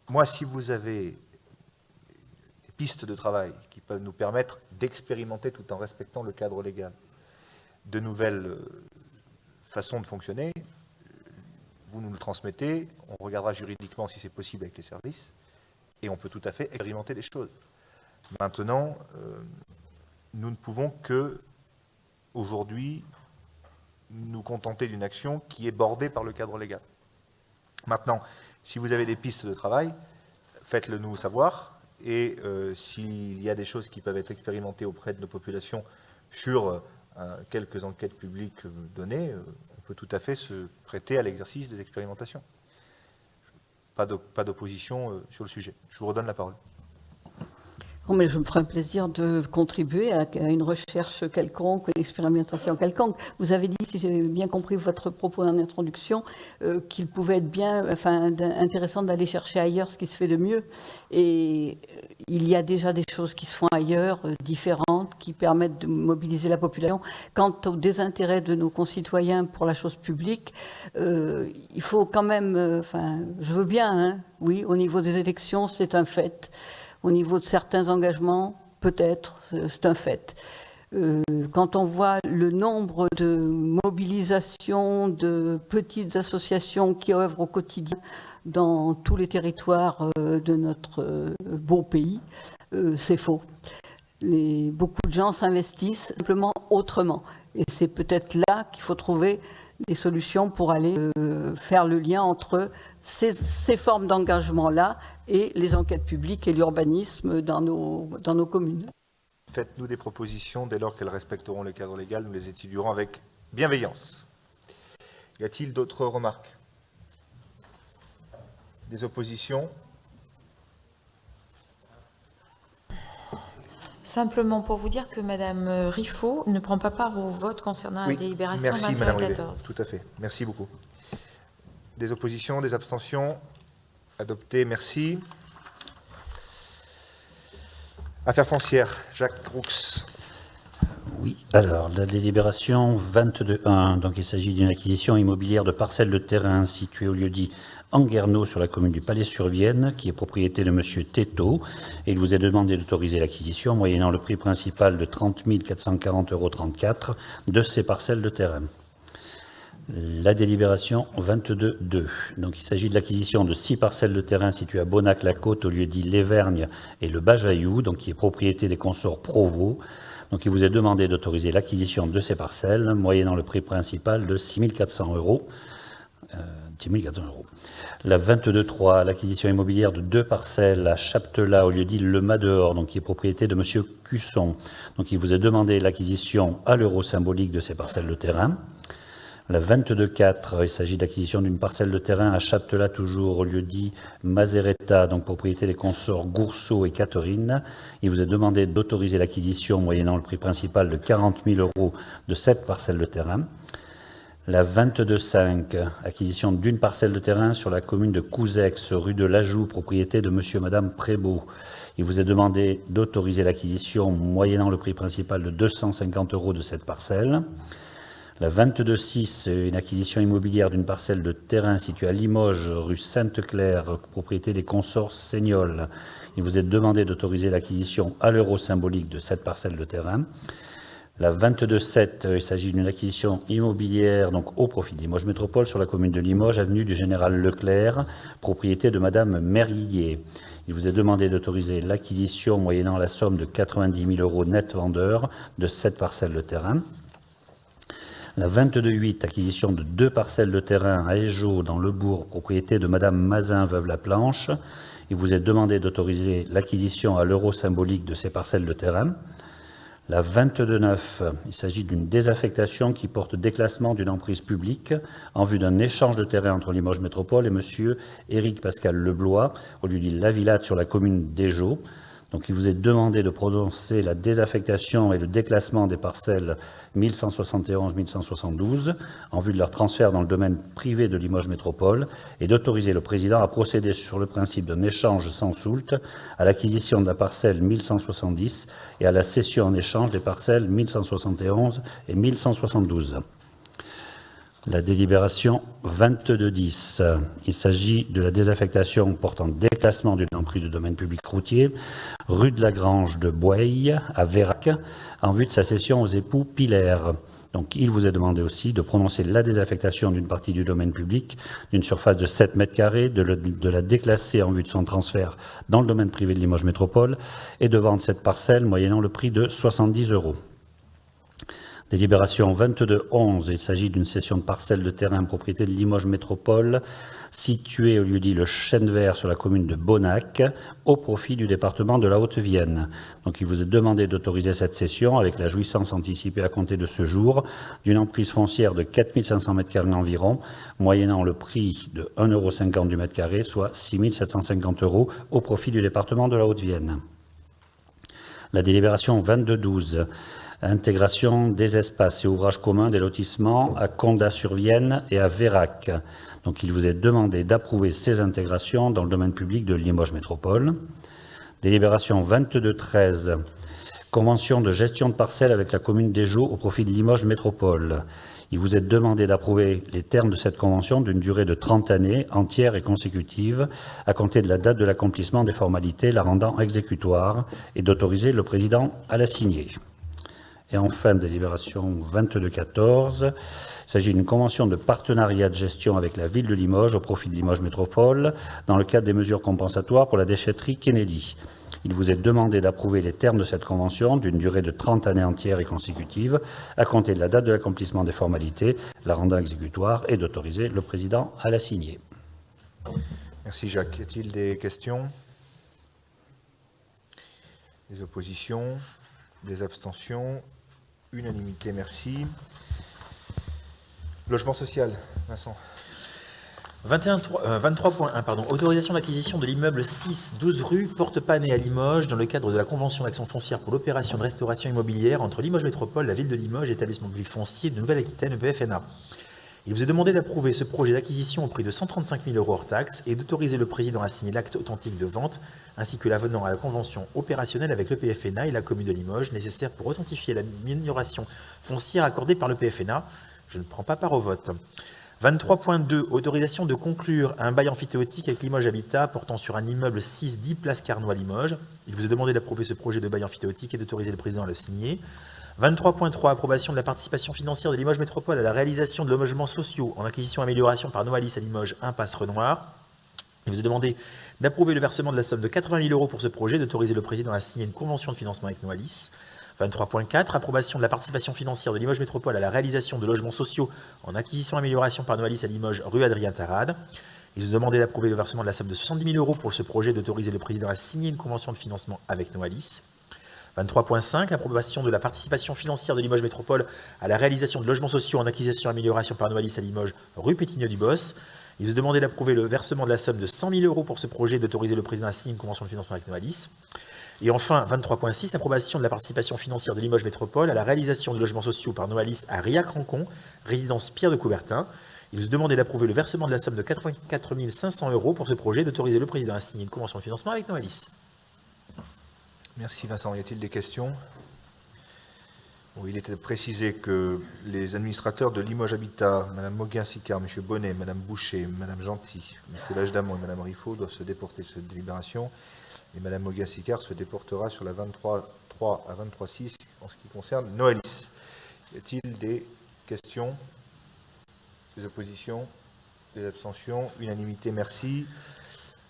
Moi, si vous avez des pistes de travail qui peuvent nous permettre d'expérimenter tout en respectant le cadre légal, de nouvelles façons de fonctionner, vous nous le transmettez, on regardera juridiquement si c'est possible avec les services, et on peut tout à fait expérimenter des choses. Maintenant, nous ne pouvons que, aujourd'hui, nous contenter d'une action qui est bordée par le cadre légal. Maintenant, si vous avez des pistes de travail, faites-le nous savoir, et s'il y a des choses qui peuvent être expérimentées auprès de nos populations sur quelques enquêtes publiques données, on peut tout à fait se prêter à l'exercice de l'expérimentation. Pas d'opposition sur le sujet. Je vous redonne la parole. Oh, mais je me ferai un plaisir de contribuer à une recherche quelconque, une expérimentation quelconque. Vous avez dit, si j'ai bien compris votre propos en introduction, qu'il pouvait être intéressant d'aller chercher ailleurs ce qui se fait de mieux. Et il y a déjà des choses qui se font ailleurs, différentes, différentes qui permettent de mobiliser la population. Quant au désintérêt de nos concitoyens pour la chose publique, il faut quand même, je veux bien, hein, oui, au niveau des élections, c'est un fait. Au niveau de certains engagements, peut-être, c'est un fait. Quand on voit le nombre de mobilisations de petites associations qui œuvrent au quotidien dans tous les territoires de notre beau pays, c'est faux. Beaucoup de gens s'investissent simplement autrement. Et c'est peut-être là qu'il faut trouver des solutions pour aller faire le lien entre ces formes d'engagement-là et les enquêtes publiques et l'urbanisme dans nos communes. Faites-nous des propositions, dès lors qu'elles respecteront le cadre légal, nous les étudierons avec bienveillance. Y a-t-il d'autres remarques? Des oppositions? Simplement pour vous dire que Madame Riffaut ne prend pas part au vote concernant la délibération merci, 21 Madame à 14. Rivet, tout à fait. Merci beaucoup. Des oppositions, des abstentions? Adopté, merci. Affaires foncières, Jacques Roux. Oui, alors, la délibération 22.1, donc il s'agit d'une acquisition immobilière de parcelles de terrain situées au lieu-dit Anguerneau sur la commune du Palais-sur-Vienne, qui est propriété de M. Této, et il vous est demandé d'autoriser l'acquisition moyennant le prix principal de 30 440,34 € de ces parcelles de terrain. La délibération 22.2. Donc il s'agit de l'acquisition de 6 parcelles de terrain situées à Bonnac-la-Côte au lieu-dit l'Évergne et le Bajaillou, donc qui est propriété des consorts Provo. Donc il vous est demandé d'autoriser l'acquisition de ces parcelles moyennant le prix principal de 6 400 €. 6 400 €. La 22.3, l'acquisition immobilière de 2 parcelles à Chaptelat au lieu-dit Le Mas-dehors, donc qui est propriété de M. Cusson. Donc il vous est demandé l'acquisition à l'euro symbolique de ces parcelles de terrain. La 22.4, il s'agit d'acquisition d'une parcelle de terrain à Chaptelat, toujours au lieu-dit Mazeretta, donc propriété des consorts Gourceau et Catherine. Il vous est demandé d'autoriser l'acquisition moyennant le prix principal de 40 000 € de cette parcelle de terrain. La 22.5, acquisition d'une parcelle de terrain sur la commune de Couzex, rue de l'Ajoux, propriété de monsieur et madame Prébeau. Il vous est demandé d'autoriser l'acquisition moyennant le prix principal de 250 € de cette parcelle. La 22.6, une acquisition immobilière d'une parcelle de terrain située à Limoges, rue Sainte-Claire, propriété des consorts Seignol. Il vous est demandé d'autoriser l'acquisition à l'euro symbolique de cette parcelle de terrain. La 22.7, il s'agit d'une acquisition immobilière donc au profit de Limoges Métropole sur la commune de Limoges, avenue du Général Leclerc, propriété de madame Merlier. Il vous est demandé d'autoriser l'acquisition moyennant la somme de 90 000 € net vendeur de cette parcelle de terrain. La 22.8, acquisition de 2 parcelles de terrain à Éjau, dans le bourg, propriété de madame Mazin, veuve Laplanche. Il vous est demandé d'autoriser l'acquisition à l'euro symbolique de ces parcelles de terrain. La 22.9, il s'agit d'une désaffectation qui porte déclassement d'une emprise publique en vue d'un échange de terrain entre Limoges Métropole et monsieur Éric Pascal Leblois, au lieu de la Villate sur la commune d'Éjau. Donc il vous est demandé de prononcer la désaffectation et le déclassement des parcelles 1171-1172 en vue de leur transfert dans le domaine privé de Limoges Métropole et d'autoriser le président à procéder sur le principe d'un échange sans soult à l'acquisition de la parcelle 1170 et à la cession en échange des parcelles 1171 et 1172. La délibération 22.10. Il s'agit de la désaffectation portant déclassement d'une emprise de domaine public routier, rue de la Grange de Boueille, à Vérac, en vue de sa cession aux époux Pilaire. Donc, il vous est demandé aussi de prononcer la désaffectation d'une partie du domaine public, d'une surface de 7 mètres carrés, de la déclasser en vue de son transfert dans le domaine privé de Limoges Métropole et de vendre cette parcelle moyennant le prix de 70 €. Délibération 22.11, il s'agit d'une cession de parcelle de terrain propriété de Limoges Métropole, située au lieu-dit le Chêne Vert sur la commune de Bonnac, au profit du département de la Haute-Vienne. Donc il vous est demandé d'autoriser cette cession avec la jouissance anticipée à compter de ce jour d'une emprise foncière de 4 500 m² environ, moyennant le prix de 1,50 € du mètre carré, soit 6 750 € au profit du département de la Haute-Vienne. La délibération 22.12. Intégration des espaces et ouvrages communs des lotissements à Condat-sur-Vienne et à Vérac. Donc il vous est demandé d'approuver ces intégrations dans le domaine public de Limoges Métropole. Délibération 22.13. Convention de gestion de parcelles avec la commune d'Éjaux au profit de Limoges Métropole. Il vous est demandé d'approuver les termes de cette convention d'une durée de 30 années, entière et consécutive, à compter de la date de l'accomplissement des formalités la rendant exécutoire, et d'autoriser le président à la signer. Et enfin, délibération 22-14, il s'agit d'une convention de partenariat de gestion avec la ville de Limoges au profit de Limoges Métropole, dans le cadre des mesures compensatoires pour la déchetterie Kennedy. Il vous est demandé d'approuver les termes de cette convention d'une durée de 30 années entières et consécutives, à compter de la date de l'accomplissement des formalités, la rendant exécutoire, et d'autoriser le président à la signer. Merci Jacques. Y a-t-il des questions? Des oppositions? Des abstentions? Unanimité, merci. Logement social, Vincent. 23.1, autorisation d'acquisition de l'immeuble 6-12 rue Porte-Panet à Limoges dans le cadre de la convention d'action foncière pour l'opération de restauration immobilière entre Limoges Métropole, la ville de Limoges et l'établissement public foncier de Nouvelle-Aquitaine, EPFNA. Il vous est demandé d'approuver ce projet d'acquisition au prix de 135 000 € hors taxes et d'autoriser le président à signer l'acte authentique de vente ainsi que l'avenant à la convention opérationnelle avec l'EPFNA et la commune de Limoges nécessaire pour authentifier l'amélioration foncière accordée par l'EPFNA. Je ne prends pas part au vote. 23.2, autorisation de conclure un bail amphithéotique avec Limoges Habitat portant sur un immeuble 6-10 place Carnot à Limoges. Il vous est demandé d'approuver ce projet de bail amphithéotique et d'autoriser le président à le signer. 23.3, approbation de la participation financière de Limoges Métropole à la réalisation de logements sociaux en acquisition et amélioration par Noalis à Limoges, impasse Renoir. Il vous est demandé d'approuver le versement de la somme de 80 000 € pour ce projet, d'autoriser le président à signer une convention de financement avec Noalis. 23.4, approbation de la participation financière de Limoges Métropole à la réalisation de logements sociaux en acquisition et amélioration par Noalis à Limoges, rue Adrien Tarade. Il vous est demandé d'approuver le versement de la somme de 70 000 € pour ce projet, d'autoriser le président à signer une convention de financement avec Noalis. 23.5, approbation de la participation financière de Limoges Métropole à la réalisation de logements sociaux en acquisition et amélioration par Noalis à Limoges, rue Pétigneux-du-Boss. Il vous est demandé d'approuver le versement de la somme de 100 000 € pour ce projet, d'autoriser le président à signer une convention de financement avec Noalis. Et enfin, 23.6, approbation de la participation financière de Limoges Métropole à la réalisation de logements sociaux par Noalis à Riac-Rancon, résidence Pierre de Coubertin. Il vous est demandé d'approuver le versement de la somme de 84 500 € pour ce projet, d'autoriser le président à signer une convention de financement avec Noalis. Merci Vincent. Y a-t-il des questions? Il était précisé que les administrateurs de Limoges Habitat, Mme Moguin-Sicard, M. Bonnet, Mme Boucher, Mme Gentil, M. Lagedamont et Mme Riffaut doivent se déporter de cette délibération. Et Mme Moguin-Sicard se déportera sur la 23.3 à 23.6 en ce qui concerne Noalis. Y a-t-il des questions? Des oppositions? Des abstentions? Unanimité, merci.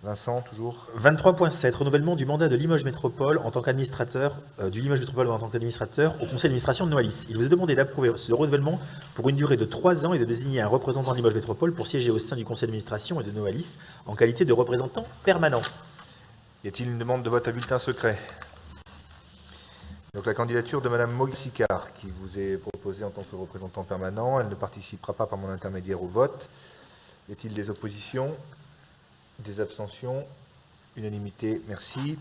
Vincent, toujours. 23.7, renouvellement du mandat de Limoges Métropole en tant qu'administrateur, au conseil d'administration de Noalis. Il vous est demandé d'approuver ce renouvellement pour une durée de 3 ans et de désigner un représentant de Limoges Métropole pour siéger au sein du conseil d'administration et de Noalis en qualité de représentant permanent. Y a-t-il une demande de vote à bulletin secret? Donc la candidature de Mme Moguin-Sicard, qui vous est proposée en tant que représentant permanent, elle ne participera pas par mon intermédiaire au vote. Y a-t-il des oppositions? Des abstentions? Unanimité, merci.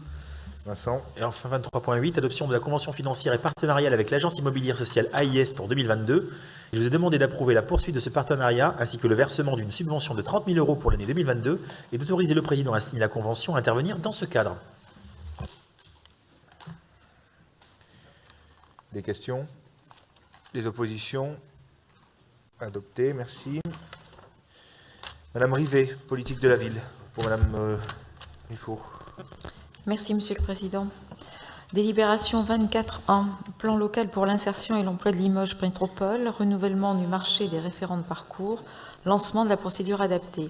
Vincent. Et enfin 23.8, adoption de la convention financière et partenariale avec l'agence immobilière sociale AIS pour 2022. Il vous est demandé d'approuver la poursuite de ce partenariat ainsi que le versement d'une subvention de 30 000 € pour l'année 2022 et d'autoriser le président à signer la convention à intervenir dans ce cadre. Des questions? Des oppositions? Adopté, merci. Madame Rivet, politique de la ville, pour Madame Riffaut. Merci, Monsieur le Président. Délibération 24.1, plan local pour l'insertion et l'emploi de Limoges Métropole, renouvellement du marché des référents de parcours, lancement de la procédure adaptée.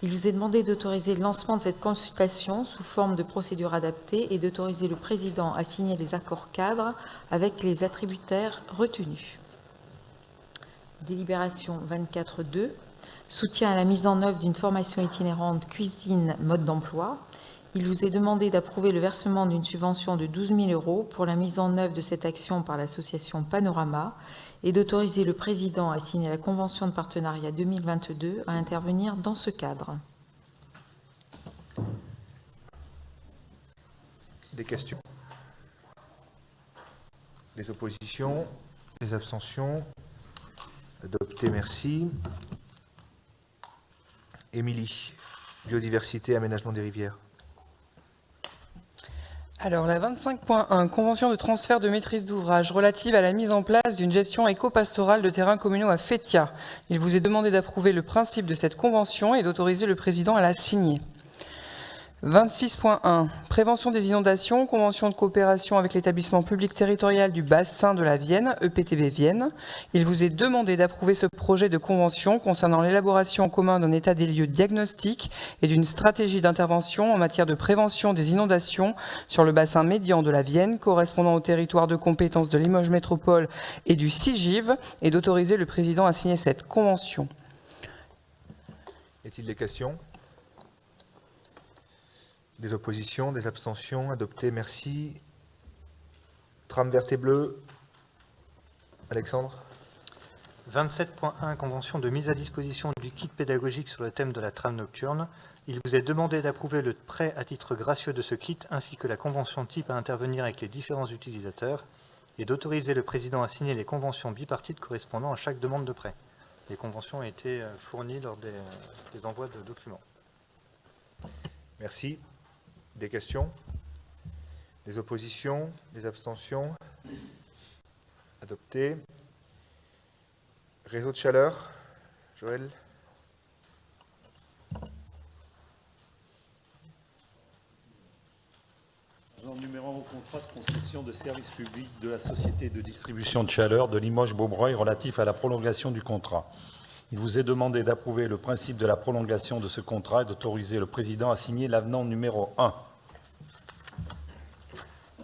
Il vous est demandé d'autoriser le lancement de cette consultation sous forme de procédure adaptée et d'autoriser le président à signer les accords cadres avec les attributaires retenus. Délibération 24.2, soutien à la mise en œuvre d'une formation itinérante cuisine mode d'emploi. Il vous est demandé d'approuver le versement d'une subvention de 12 000 € pour la mise en œuvre de cette action par l'association Panorama et d'autoriser le président à signer la convention de partenariat 2022 à intervenir dans ce cadre. Des questions? Des oppositions? Des abstentions? Adopté, merci. Émilie, biodiversité, aménagement des rivières. Alors, la 25.1, convention de transfert de maîtrise d'ouvrage relative à la mise en place d'une gestion éco-pastorale de terrains communaux à Fétia. Il vous est demandé d'approuver le principe de cette convention et d'autoriser le président à la signer. 26.1, prévention des inondations, convention de coopération avec l'établissement public territorial du bassin de la Vienne, EPTB Vienne. Il vous est demandé d'approuver ce projet de convention concernant l'élaboration en commun d'un état des lieux diagnostique et d'une stratégie d'intervention en matière de prévention des inondations sur le bassin médian de la Vienne, correspondant au territoire de compétence de Limoges Métropole et du CIGIV, et d'autoriser le président à signer cette convention. Y a-t-il des questions ? Des oppositions, des abstentions, adopté, merci. Trame verte et bleue. Alexandre ? 27.1, convention de mise à disposition du kit pédagogique sur le thème de la trame nocturne. Il vous est demandé d'approuver le prêt à titre gracieux de ce kit ainsi que la convention type à intervenir avec les différents utilisateurs et d'autoriser le président à signer les conventions bipartites correspondant à chaque demande de prêt. Les conventions ont été fournies lors des envois de documents. Merci. Des questions? Des oppositions? Des abstentions? Adopté. Réseau de chaleur, Joël? Numéro au contrat de concession de service public de la société de distribution de chaleur de Limoges-Beaubreuil relatif à la prolongation du contrat. Il vous est demandé d'approuver le principe de la prolongation de ce contrat et d'autoriser le président à signer l'avenant numéro 1.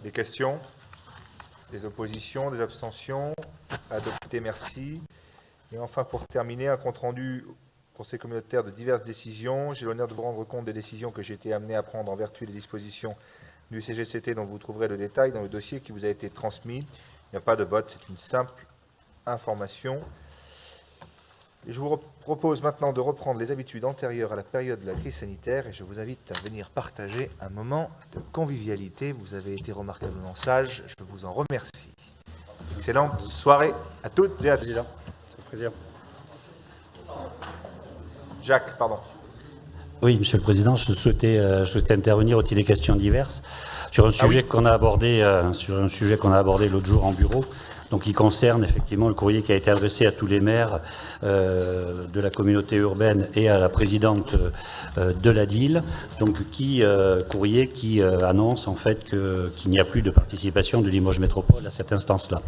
Des questions? Des oppositions? Des abstentions? Adopté, merci. Et enfin, pour terminer, un compte-rendu au Conseil communautaire de diverses décisions. J'ai l'honneur de vous rendre compte des décisions que j'ai été amené à prendre en vertu des dispositions du CGCT dont vous trouverez le détail dans le dossier qui vous a été transmis. Il n'y a pas de vote, c'est une simple information. Et je vous propose maintenant de reprendre les habitudes antérieures à la période de la crise sanitaire et je vous invite à venir partager un moment de convivialité. Vous avez été remarquablement sages, je vous en remercie. Excellente soirée à toutes et à tous. Jacques, pardon. Oui, Monsieur le Président, je souhaitais intervenir au titre des questions diverses sur un sujet qu'on a abordé, l'autre jour en bureau, donc qui concerne effectivement le courrier qui a été adressé à tous les maires de la communauté urbaine et à la présidente de la DIL, donc courrier qui annonce en fait qu'il n'y a plus de participation de Limoges Métropole à cette instance-là.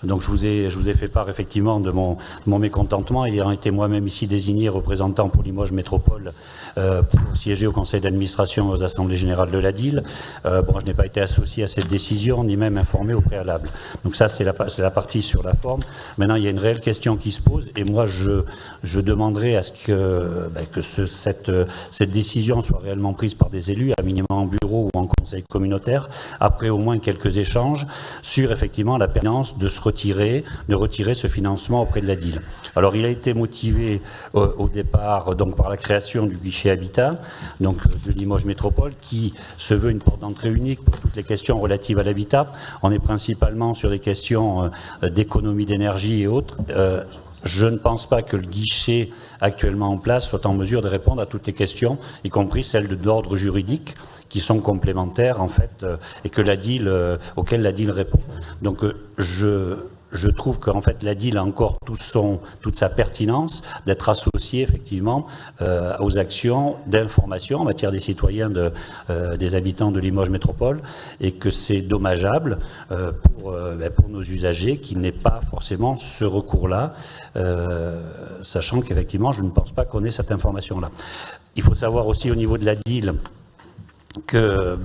Donc je vous ai fait part effectivement de mon mécontentement, ayant été moi-même ici désigné représentant pour Limoges Métropole pour siéger au conseil d'administration aux assemblées générales de la DIL. Je n'ai pas été associé à cette décision, ni même informé au préalable. Donc ça, c'est la partie sur la forme. Maintenant, il y a une réelle question qui se pose, et moi, je demanderai à ce que cette décision soit réellement prise par des élus, à minimum en bureau ou en conseil communautaire, après au moins quelques échanges sur effectivement la pertinence de retirer ce financement auprès de la DIL. Alors, il a été motivé au départ donc par la création du guichet Habitat, donc de Limoges Métropole, qui se veut une porte d'entrée unique pour toutes les questions relatives à l'habitat. On est principalement sur des questions d'économie d'énergie et autres. Je ne pense pas que le guichet actuellement en place soit en mesure de répondre à toutes les questions, y compris celles d'ordre juridique, qui sont complémentaires en fait, et que auxquelles la DIL répond. Donc je trouve qu'en fait la DIL a encore toute sa pertinence d'être associée effectivement aux actions d'information en matière des citoyens, des habitants de Limoges Métropole, et que c'est dommageable pour nos usagers qu'il n'ait pas forcément ce recours-là, sachant qu'effectivement je ne pense pas qu'on ait cette information-là. Il faut savoir aussi au niveau de la DIL que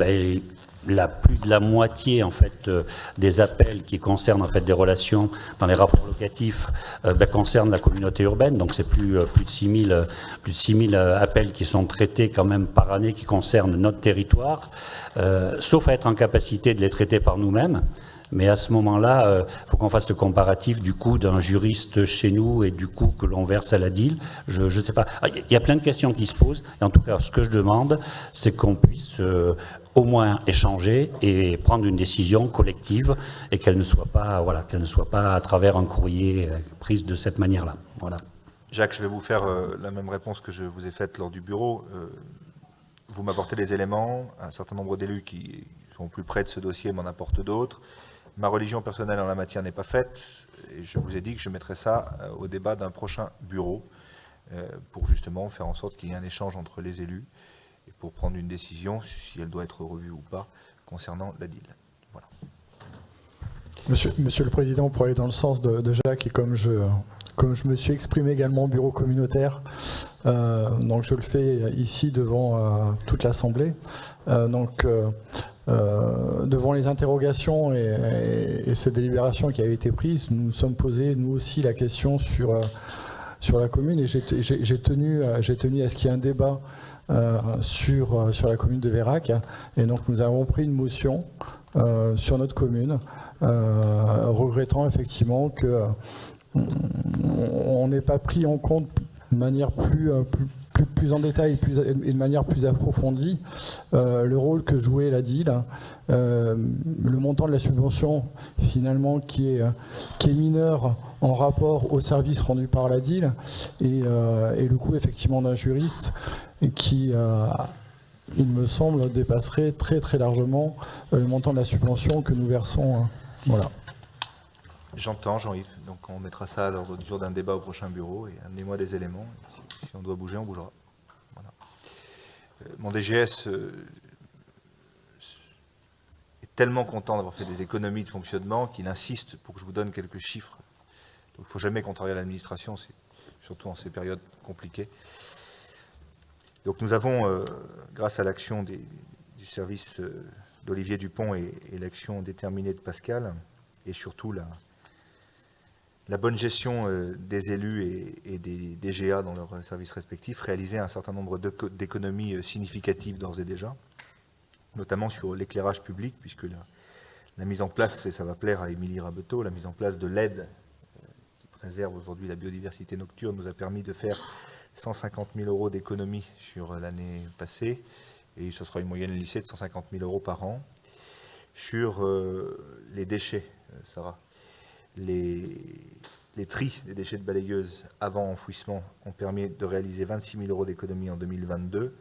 plus de la moitié en fait des appels qui concernent en fait des relations dans les rapports locatifs concernent la communauté urbaine, donc c'est plus de 6000 appels qui sont traités quand même par année qui concernent notre territoire, sauf à être en capacité de les traiter par nous-mêmes. Mais à ce moment-là, il faut qu'on fasse le comparatif du coût d'un juriste chez nous et du coût que l'on verse à la DIL. Je ne sais pas. Il y a plein de questions qui se posent. Et en tout cas, ce que je demande, c'est qu'on puisse au moins échanger et prendre une décision collective et qu'elle ne soit pas, à travers un courrier prise de cette manière-là. Voilà. Jacques, je vais vous faire la même réponse que je vous ai faite lors du bureau. Vous m'apportez des éléments, un certain nombre d'élus qui sont plus près de ce dossier m'en apportent d'autres. Ma religion personnelle en la matière n'est pas faite, et je vous ai dit que je mettrai ça au débat d'un prochain bureau, pour justement faire en sorte qu'il y ait un échange entre les élus, et pour prendre une décision, si elle doit être revue ou pas, concernant la DIL. Voilà. Monsieur le Président, pour aller dans le sens de Jacques, et comme je me suis exprimé également au bureau communautaire, donc je le fais ici devant toute l'Assemblée, devant les interrogations et cette délibération qui avait été prise, nous nous sommes posés nous aussi la question sur la commune, et j'ai tenu à ce qu'il y ait un débat sur la commune de Vérac, et donc nous avons pris une motion sur notre commune, regrettant effectivement que on n'ait pas pris en compte de manière plus en détail et de manière plus approfondie le rôle que jouait la DIL, le montant de la subvention finalement qui est mineur en rapport aux services rendus par la DIL, et le coût effectivement d'un juriste qui, il me semble, dépasserait très très largement le montant de la subvention que nous versons. Voilà. J'entends, Jean-Yves. Donc on mettra ça à l'ordre du jour d'un débat au prochain bureau, et amenez-moi des éléments. Si on doit bouger, on bougera. Voilà. Mon DGS est tellement content d'avoir fait des économies de fonctionnement qu'il insiste pour que je vous donne quelques chiffres. Donc il ne faut jamais contrarier l'administration, surtout en ces périodes compliquées. Donc nous avons, grâce à l'action du service d'Olivier Dupont et l'action déterminée de Pascal, et surtout la bonne gestion des élus et des DGA dans leurs services respectifs, réaliser un certain nombre d'économies significatives d'ores et déjà, notamment sur l'éclairage public, puisque la mise en place, et ça va plaire à Émilie Rabeteau, la mise en place de l'aide qui préserve aujourd'hui la biodiversité nocturne nous a permis de faire 150 000 € d'économies sur l'année passée, et ce sera une moyenne lycée de 150 000 € par an. Sur les déchets, Sarah, les tris des déchets de balayeuse avant enfouissement ont permis de réaliser 26 000 € d'économies en 2022.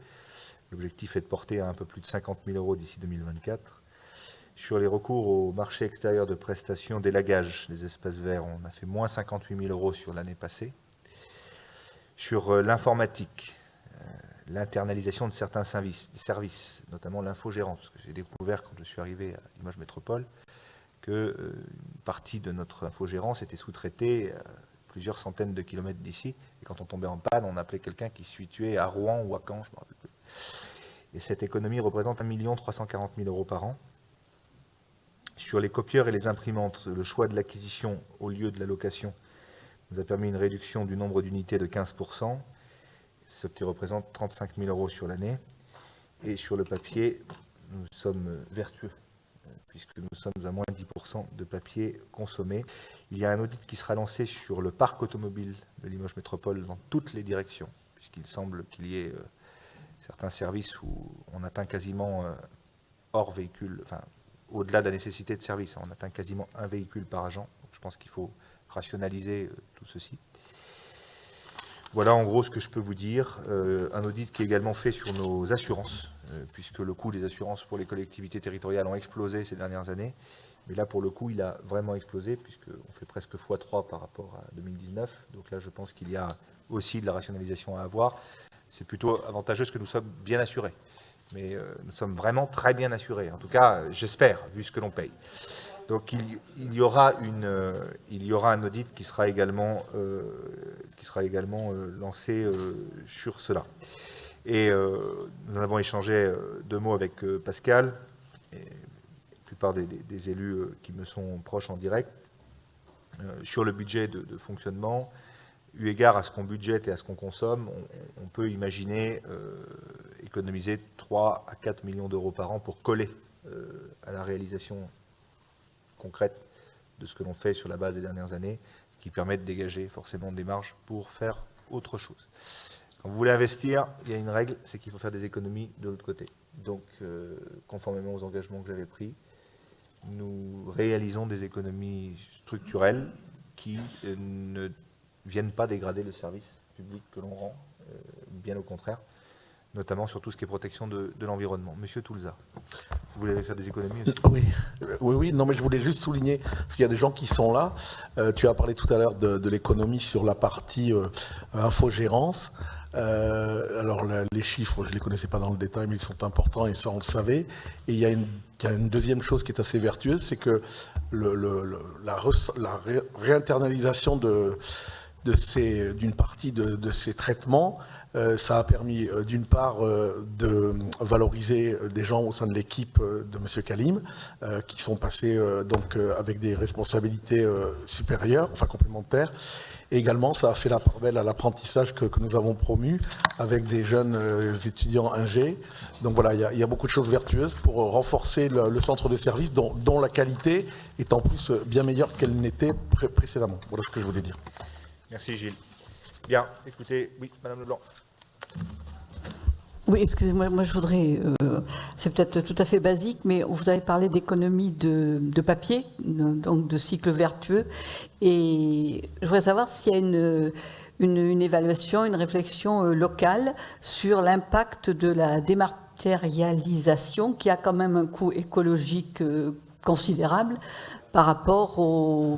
L'objectif est de porter à un peu plus de 50 000 € d'ici 2024. Sur les recours au marché extérieur de prestations d'élagage des espaces verts, on a fait moins 58 000 € sur l'année passée. Sur l'informatique, l'internalisation de certains services, notamment l'infogérance, parce que j'ai découvert quand je suis arrivé à Limoges Métropole qu'une partie de notre infogérance était sous-traitée à plusieurs centaines de kilomètres d'ici, et quand on tombait en panne, on appelait quelqu'un qui se situait à Rouen ou à Caen, je ne me rappelle plus. Et cette économie représente 1 340 000 € par an. Sur les copieurs et les imprimantes, le choix de l'acquisition au lieu de la location nous a permis une réduction du nombre d'unités de 15%, ce qui représente 35 000 € sur l'année. Et sur le papier, nous sommes vertueux, puisque nous sommes à moins 10% de papier consommé. Il y a un audit qui sera lancé sur le parc automobile de Limoges Métropole dans toutes les directions, puisqu'il semble qu'il y ait certains services où on atteint quasiment hors véhicule, enfin au-delà de la nécessité de service, on atteint quasiment un véhicule par agent. Donc je pense qu'il faut rationaliser tout ceci. Voilà en gros ce que je peux vous dire. Un audit qui est également fait sur nos assurances, puisque le coût des assurances pour les collectivités territoriales ont explosé ces dernières années. Mais là, pour le coup, il a vraiment explosé, puisqu'on fait presque x3 par rapport à 2019. Donc là, je pense qu'il y a aussi de la rationalisation à avoir. C'est plutôt avantageux parce que nous sommes bien assurés. Mais nous sommes vraiment très bien assurés. En tout cas, j'espère, vu ce que l'on paye. Donc il y aura un audit qui sera également lancé sur cela. Et nous avons échangé 2 mots avec Pascal, et la plupart des élus qui me sont proches en direct, sur le budget de fonctionnement. Eu égard à ce qu'on budgète et à ce qu'on consomme, on peut imaginer économiser 3 à 4 millions d'euros par an pour coller à la réalisation concrète de ce que l'on fait sur la base des dernières années, ce qui permet de dégager forcément des marges pour faire autre chose. Quand vous voulez investir, il y a une règle, c'est qu'il faut faire des économies de l'autre côté. Donc, conformément aux engagements que j'avais pris, nous réalisons des économies structurelles qui ne viennent pas dégrader le service public que l'on rend, bien au contraire. notamment sur tout ce qui est protection de l'environnement. Monsieur Toulza, vous voulez faire des économies aussi? Oui, non, mais je voulais juste souligner, parce qu'il y a des gens qui sont là, tu as parlé tout à l'heure de l'économie sur la partie infogérance. Alors les chiffres, je ne les connaissais pas dans le détail, mais ils sont importants et ça on le savait. Et il y a une deuxième chose qui est assez vertueuse, c'est que la réinternalisation d'une partie de ces traitements, ça a permis d'une part de valoriser des gens au sein de l'équipe de M. Kalim, qui sont passés donc avec des responsabilités supérieures, enfin complémentaires. Et également, ça a fait la part belle à l'apprentissage que nous avons promu avec des jeunes étudiants ingé. Donc voilà, il y a beaucoup de choses vertueuses pour renforcer le centre de service dont la qualité est en plus bien meilleure qu'elle n'était précédemment. Voilà ce que je voulais dire. Merci Gilles. Bien, écoutez, oui, Madame Leblanc. Oui, excusez-moi, moi je voudrais, c'est peut-être tout à fait basique, mais vous avez parlé d'économie de papier, donc de cycle vertueux, et je voudrais savoir s'il y a une évaluation, une réflexion locale sur l'impact de la dématérialisation, qui a quand même un coût écologique considérable par rapport au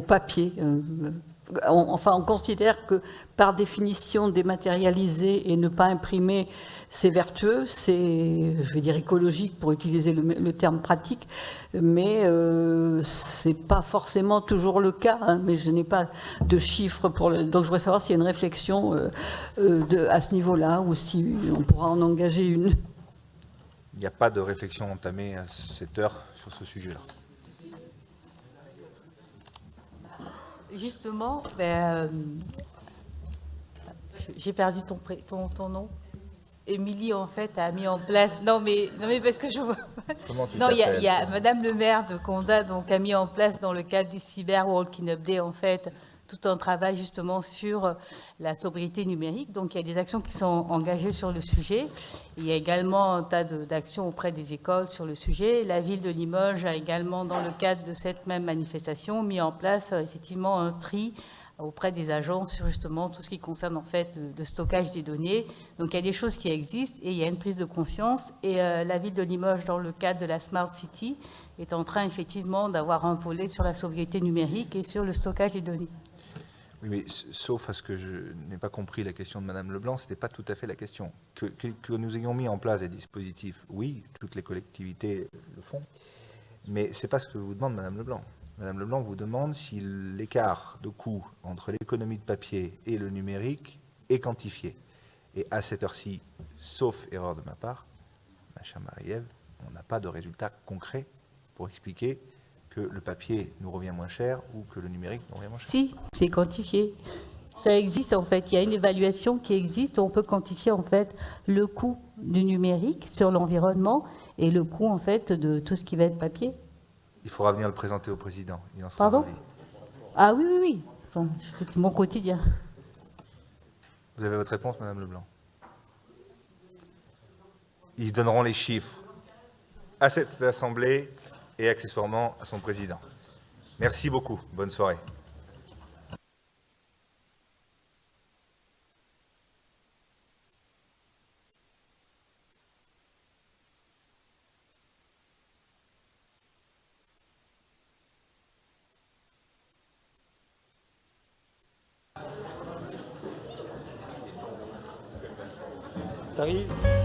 papier. Enfin, on considère que, par définition, dématérialiser et ne pas imprimer, c'est vertueux, c'est, je vais dire, écologique pour utiliser le terme pratique, mais ce n'est pas forcément toujours le cas, hein, mais je n'ai pas de chiffres pour donc je voudrais savoir s'il y a une réflexion à ce niveau-là, ou si on pourra en engager une. Il n'y a pas de réflexion entamée à cette heure sur ce sujet-là. Justement, j'ai perdu ton nom. Émilie, en fait, a mis en place... Non, mais parce que je vois... Non, il y a Madame le maire de Condat, donc, a mis en place, dans le cadre du Cyber World Cleanup Day, en fait, tout un travail, justement, sur la sobriété numérique. Donc, il y a des actions qui sont engagées sur le sujet. Il y a également un tas d'actions auprès des écoles sur le sujet. La ville de Limoges a également, dans le cadre de cette même manifestation, mis en place, effectivement, un tri auprès des agences sur justement tout ce qui concerne en fait le stockage des données. Donc il y a des choses qui existent et il y a une prise de conscience. Et la ville de Limoges, dans le cadre de la Smart City, est en train effectivement d'avoir un volet sur la sobriété numérique et sur le stockage des données. Oui, mais sauf à ce que je n'ai pas compris la question de Madame Leblanc, ce n'était pas tout à fait la question. Que nous ayons mis en place des dispositifs, oui, toutes les collectivités le font, mais ce n'est pas ce que vous demande Madame Leblanc. Madame Leblanc vous demande si l'écart de coût entre l'économie de papier et le numérique est quantifié. Et à cette heure-ci, sauf erreur de ma part, ma chère Marie-Ève, on n'a pas de résultat concret pour expliquer que le papier nous revient moins cher ou que le numérique nous revient moins cher. Si, c'est quantifié. Ça existe en fait. Il y a une évaluation qui existe où on peut quantifier en fait le coût du numérique sur l'environnement et le coût en fait de tout ce qui va être papier. Il faudra venir le présenter au président. Il en sera Pardon? ravi. Ah oui. Enfin, c'est mon quotidien. Vous avez votre réponse, Madame Leblanc? Ils donneront les chiffres à cette Assemblée et accessoirement à son président. Merci beaucoup. Bonne soirée. T'arrives ?